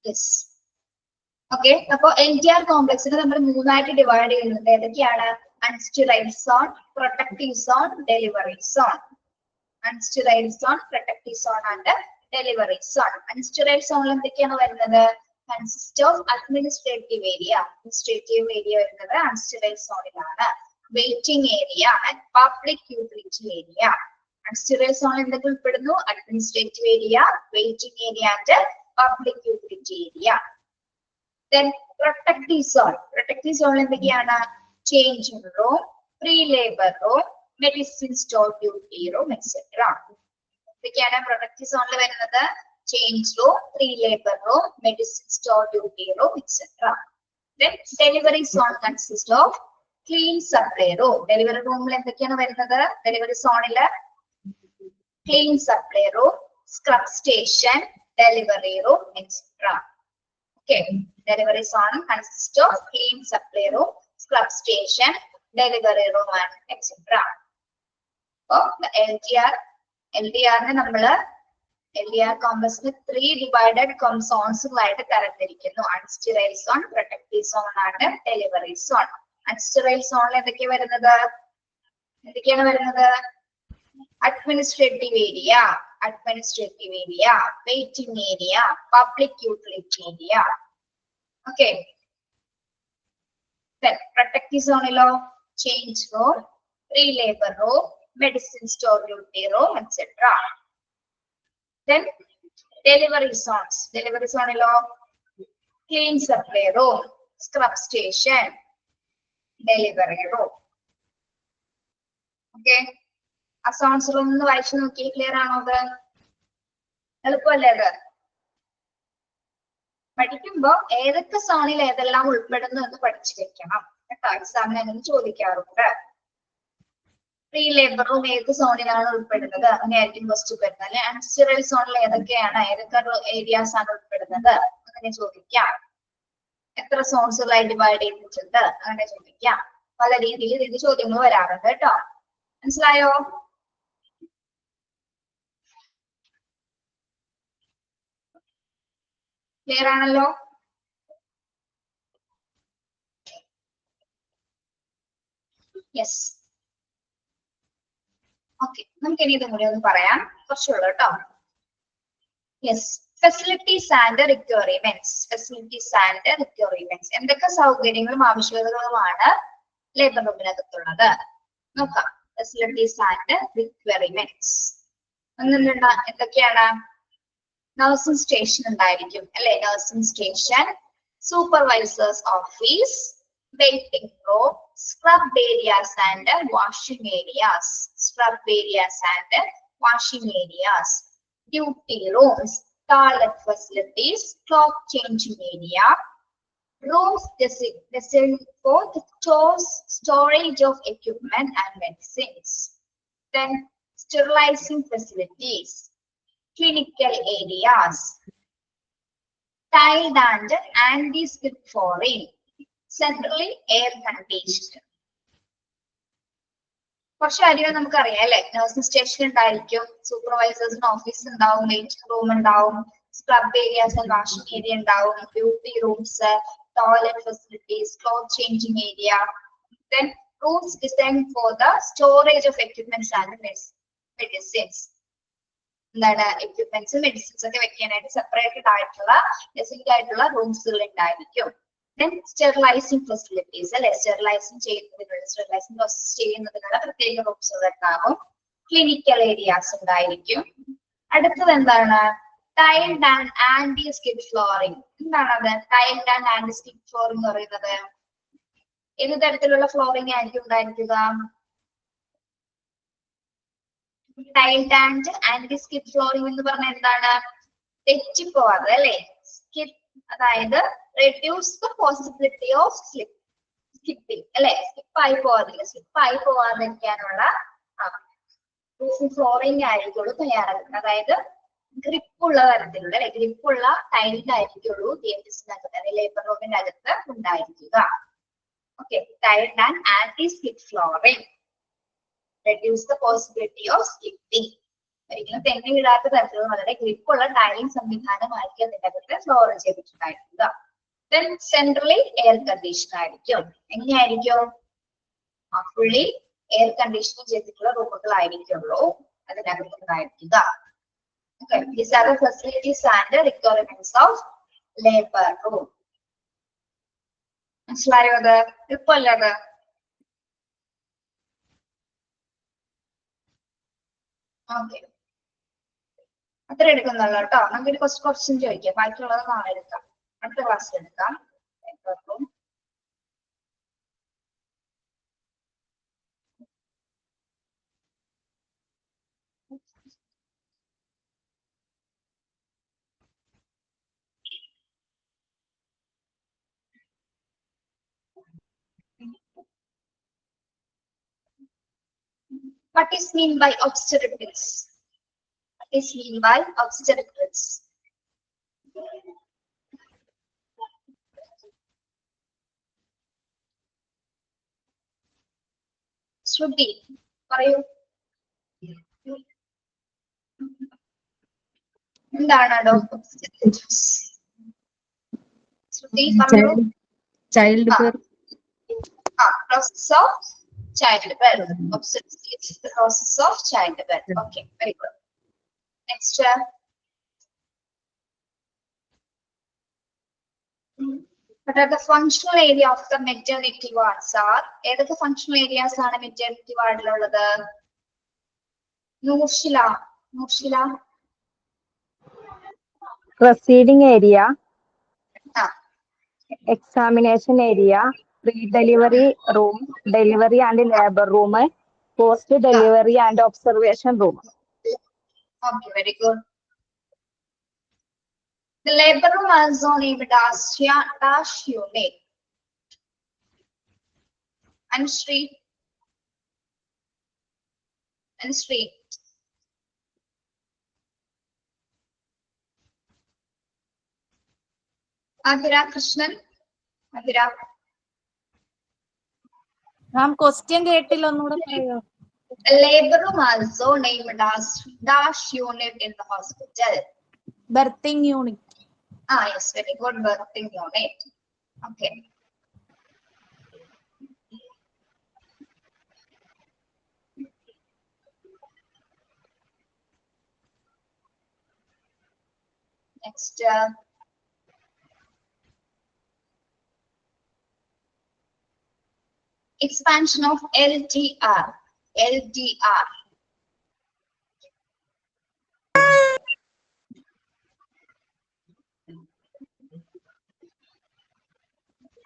യെസ്. ഓക്കെ. അപ്പൊ LTR കോംപ്ലക്സിനെ നമ്മൾ മൂന്നായിട്ട് ഡിവൈഡ് ചെയ്യുന്നുണ്ട്. ഏതൊക്കെയാണ്? Unsterile zone, protective zone, delivery zone. Unsterile zone, protective zone and delivery zone. Unsterile സോണിൽ എന്തൊക്കെയാണ് വരുന്നത്? Consist of administrative area. Administrative area വരുന്നത് അൺസ്റ്റെറൈൽ സോണിലാണ്. Waiting area and public utility area. Unsterile സോണിൽ എന്തൊക്കെ ഉൾപ്പെടുന്നു? Administrative area, waiting area and public utility area. Then protective zone. Protective zone എന്തൊക്കെയാണ്? Changing room, pre-labor room, medicine store duty room, etc. ഇതൊക്കെയാണ് protective സോണിൽ വരുന്നത്. Change room, pre-labor room, medicine store duty room, etc. Then delivery zone consists of clean supply room. Delivery റൂമിൽ എന്തൊക്കെയാണ് വരുന്നത്? Delivery സോണിൽ clean supply room, scrub station, delivery room, etc. Okay. Delivery zone consists of clean supply room, scrub station, delivery room, and etc. So the LTR നമ്മള് LTR കോംപ്ലക്സിന് 3 divided സോൺസുകളായിട്ട് തരംതിരിക്കുന്നു. Unsterile zone, protective zone and delivery zone. Unsterile സോണിൽ എന്തൊക്കെയാണ് വരുന്നത്? Administrative area, waiting area, public utility area. Okay. Protective സോണിലോ change room, pre-labor room, medicine store duty room, etc. Then delivery zones. Delivery zonilo clean supply room, scrub station, delivery room. Okay. ആ zones ഒന്ന് വായിച്ചു നോക്കി. Clear ആണോ? അത് എളുപ്പമല്ലേ? അത് പഠിക്കുമ്പോ ഏതൊക്കെ സോണിൽ ഏതെല്ലാം ഉൾപ്പെടുന്നു എന്ന് പഠിച്ചു വെക്കണം കേട്ടോ. എക്സാമിന് അങ്ങനെ ചോദിക്കാറുണ്ട്. pre-labor room ഏത് സോണിലാണ് ഉൾപ്പെടുന്നത്? അങ്ങനെയായിരിക്കും ക്വസ്റ്റ്യൻ വരുന്നത്. അല്ലെ അൺസ്റ്റെറൈൽ സോണിൽ ഏതൊക്കെയാണ്, ഏതൊക്കെ ഏരിയാസ് ആണ് ഉൾപ്പെടുന്നത് അങ്ങനെ ചോദിക്കാം. എത്ര സോൺസുകളായി ഡിവൈഡ് ചെയ്തിട്ടുണ്ട് അങ്ങനെ ചോദിക്കാം. പല രീതിയിൽ ഇതിന്റെ ചോദ്യങ്ങൾ വരാറുണ്ട് കേട്ടോ. മനസ്സിലായോ? ക്ലിയർ ആണല്ലോ? യെസ്. ഓക്കെ. നമുക്ക് ഇനി ഇതും കൂടി ഒന്ന് പറയാം. കുറച്ചുള്ളൂ കേട്ടോ. Yes. Facilities and requirements. Facilities and requirements. എന്തൊക്കെ സൗകര്യങ്ങളും ആവശ്യകതകളുമാണ് ലേബർ റൂമിനകത്തുള്ളത് നോക്കാം. ഫെസിലിറ്റീസ് ആൻഡ് റിക്വയർമെന്റ്സ് എന്തൊക്കെയാണ്? നഴ്സിംഗ് സ്റ്റേഷൻ ഉണ്ടായിരിക്കും അല്ലെ? Nursing station, supervisors office, waiting room, scrub areas and washing areas, duty rooms, toilet facilities, cloth changing area, rooms designated for the storage of equipment and medicines. Then sterilizing facilities, clinical areas, tiled and anti-slip flooring, centrally air conditioned. കുറച്ച് കാര്യങ്ങൾ നമുക്കറിയാം അല്ലെ? Nursing station ഉണ്ടായിരിക്കും, സൂപ്പർവൈസേഴ്സിന് office ഉണ്ടാവും, waiting room ഉണ്ടാവും, scrub areas and washing area ഉണ്ടാവും, duty rooms, toilet facilities, cloth changing area, then rooms designed for the storage of equipments and medicines. എന്താണ് എക്യുപ്മെന്റ്സ് മെഡിസിൻസ് ഒക്കെ വെക്കാനായിട്ട് സെപ്പറേറ്റഡ് ആയിട്ടുള്ള ഡെസിഗ്നേറ്റഡ് ആയിട്ടുള്ള റൂംസുകൾ ഉണ്ടായിരിക്കും. Then sterilizing facilities അല്ലെ, sterilising ചെയ്യുന്നതിനുള്ള സ്റ്റെറിലൈസിങ് പ്രോസസ് ചെയ്യുന്നതിനുള്ള പ്രത്യേക റൂംസുകൾ ഉണ്ടാകും. ക്ലിനിക്കൽ ഏരിയാസ് ഉണ്ടായിരിക്കും. അടുത്തത് എന്താണ്? Tiled and anti skid flooring. എന്താണത്? Tiled and anti skid flooring എന്ന് പറയുന്നത് ഏത് തരത്തിലുള്ള ഫ്ലോറിംഗ് ആയിരിക്കും ഉണ്ടായിരിക്കുക? Tiled and anti skid flooring എന്ന് പറഞ്ഞാൽ എന്താണ്? തെറ്റിപ്പോവാതെ അല്ലെ, സ്കിഡ് അതായത് reduce the possibility of skipping അല്ലെ, സ്കിപ്പായി പോവാതിരിക്കാനുള്ള ഫ്ലോറിംഗ് ആയിരിക്കുള്ളൂ തയ്യാറാക്കുന്നത്. അതായത് ഗ്രിപ്പുള്ള തരത്തിലുള്ള അല്ലെ, ഗ്രിപ്പുള്ള ടൈൽഡ് ആയിരിക്കുള്ളൂ തിയേറ്റേഴ്സിനകത്ത് അല്ലെ ലേബർ റൂമിന്റെ അകത്ത് ഉണ്ടായിരിക്കുക. Okay, tiled and anti skid flooring reduce the possibility of skipping. ഒരിക്കലും തെന്നി വിടാത്ത തരത്തിലുള്ള വളരെ ഗ്രിപ്പുള്ള ടൈലിംഗ് സംവിധാനമായിരിക്കും അതിന്റെ അകത്ത് ഫ്ലോർ ചെയ്തിട്ടുണ്ടായിരിക്കുക. ദെൻ സെൻട്രലി എയർ കണ്ടീഷൻ ആയിരിക്കും. എങ്ങനെയായിരിക്കും? ഫുള്ളി എയർ കണ്ടീഷൻ ചെയ്തിട്ടുള്ള റൂമുകളായിരിക്കുള്ളൂ അതിനകത്ത് ഉണ്ടായിരിക്കുക. Okay, these are the facilities and the requirements of labor room. മനസ്സിലായോ? അത് എളുപ്പമല്ലേ? അത് ഓക്കെ, അത്ര എടുക്കുന്നുള്ളൂ കേട്ടോ. നമുക്കൊരു ക്വസ്റ്റ്യൻ ചോദിക്കാം, ബാക്കിയുള്ളത് നാളെ എടുക്കാം, അടുത്ത ക്ലാസ്സിൽ എടുക്കാം. What is mean by obstetrics? What is mean by obstetrics? ശ്രുതി പറയൂ, എന്താണ് obstetrics? ശ്രുതി പറയൂ. Child birth. Process of childbirth. Obstetrics is the process of childbirth. Okay, very good. Next. What are the functional area of the maternity wards are? ഏതൊക്കെ functional areas ആണ് maternity വാർഡിലുള്ളത്? നൂർഷില. Proceeding area, examination area, pre-delivery room, delivery and labor room, post-delivery and observation room. Okay, very good. The labor room also named as dash unit. And street. Adhira Krishnan. Adhira. Ma'am, question കേട്ടില്ല, ഒന്നുകൂടെ പറയോ? Labor room also named as dash unit in the hospital. Birthing unit. Yes, very good, birthing unit. Okay. Next. Expansion of LDR.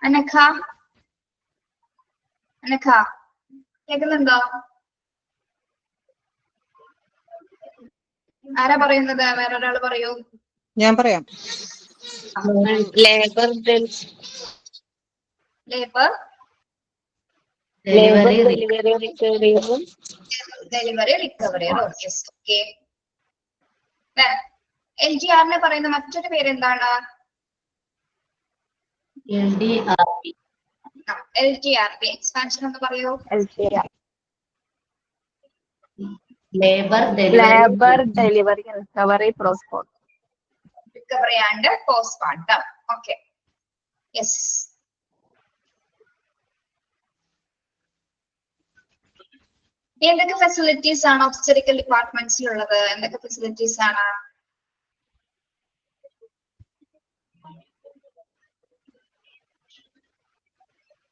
Anagha കേൾക്കുന്നുണ്ടോ? ആരാ പറയുന്നത്? വേറൊരാള് പറയൂ. ഞാൻ പറയാം. Labour delivery recovery. Okay. LGR പറയുന്ന മറ്റൊരു പേര് എന്താണ്? LTRP. എക്സ്പാൻഷൻ എന്ന് പറയൂ. Labor delivery recovery postpartum. Recovery and postpartum. Okay. Yes. എന്തൊക്കെ ഫെസിലിറ്റീസ് ആണ് ഒബ്സ്റ്ററിക്കൽ ഡിപ്പാർട്ട്മെന്റ്സിലുള്ളത്? എന്തൊക്കെ ഫെസിലിറ്റീസ് ആണ്?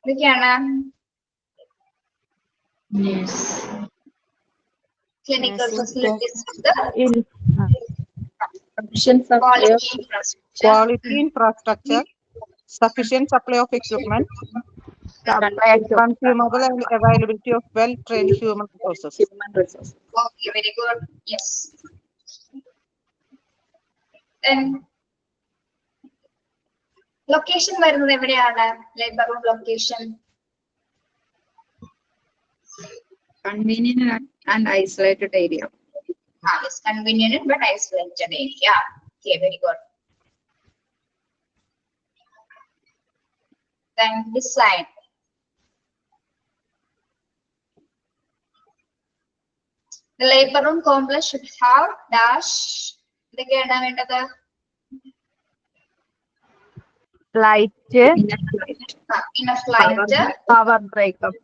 എന്തൊക്കെയാണ്? Clinical facilities, quality infrastructure, sufficient supply of equipment, consumable and availability of well-trained human resources. Okay, very good. Yes. Then location വരുന്നത് എവിടെയാണ്? Labour room location convenient and isolated area. It's convenient but isolated area. Okay, very good. Then this side. The labor room complex should have dash. എന്തൊക്കെയാണ് വേണ്ടത്? light, Enough light, power breakup,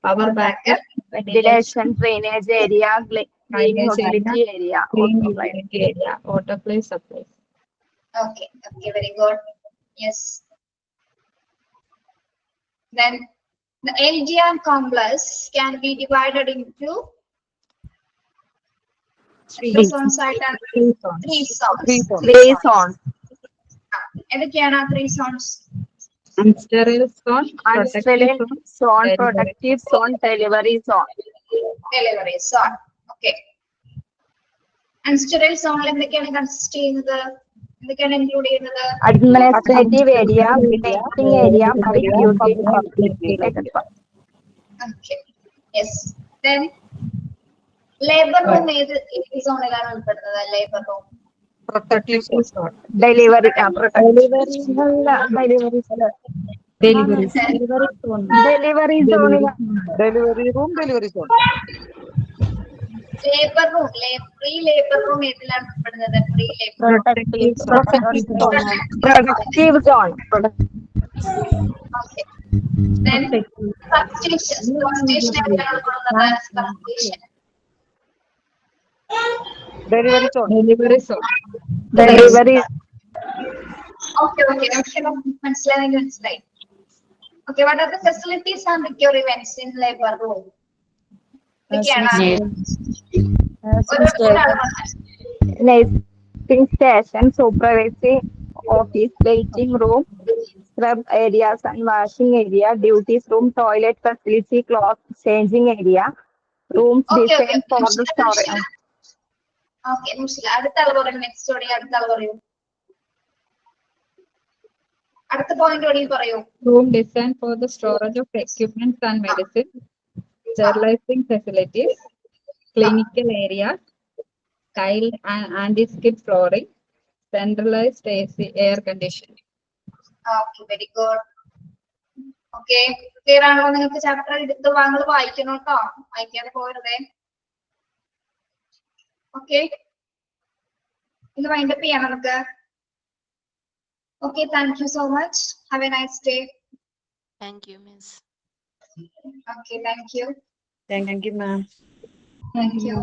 Power backup, ventilation, drainage area, clean Drainage utility area, clean also utility area, water supply supplies. Okay, okay, very good. Yes. Then the LGR complex can be divided into three zones. Three zones. Three zones. three zones, ഏതൊക്കെയാണ് ആ three zones? Unsterile zone, unsterile protective zone, zone, delivery. protective zone, delivery zone. Delivery zone. Okay. Unsterile zone എന്തൊക്കെയാണ് consist ചെയ്യുന്നത്? എന്തൊക്കെയാണ് include ചെയ്യുന്നത്? Administrative area, waiting area, public duty, like that. Okay. Yes. Then labor room ഏത് സോണിലാണ് ഉൾപ്പെടുന്നത്? Labour room Protective zone. Delivery, Delivery zone. delivery zone. Delivery room, delivery zone. Labour room pre labour room ഏതിലാണ് ഉൾപ്പെടുന്നത്? Pre labour Productive zone. ഓക്കെ. Then substation ഏതിലാണ് ഉൾപ്പെടുന്നത്? Substation. Delivery zone. Delivery zone. Delivery. Okay, okay. മനസ്സിലായി. Okay, what are the facilities and requirements in labor room? Nursing station, supervisory office, waiting room, scrub areas and washing area, duties room, toilet facility, cloth changing area, rooms designed for the storage. Okay, അടുത്ത ആൾ പറയൂ. Next ഓടി അടുത്ത ആൾ പറയൂ. അടുത്ത point ഓടി പറയൂ. Room designed for the storage of equipment and medicine, sterilizing facilities, clinical areas, tiled and anti-skid flooring, centralized AC air conditioning. Okay, very good. Okay, clear ആണല്ലോ? നിങ്ങൾക്ക് ചാപ്റ്റർ എടുത്ത് വാങ്ങൾ വായിക്കണം കേട്ടോ, വായിക്കാതെ പോകരുതേ. Okay, ഇത് വൈൻഡ് അപ്പ് ചെയ്യാം നമുക്ക്. Okay, thank you so much. Have a nice day. Thank you, Miss. Okay, thank you. Thank you, ma'am. Thank you.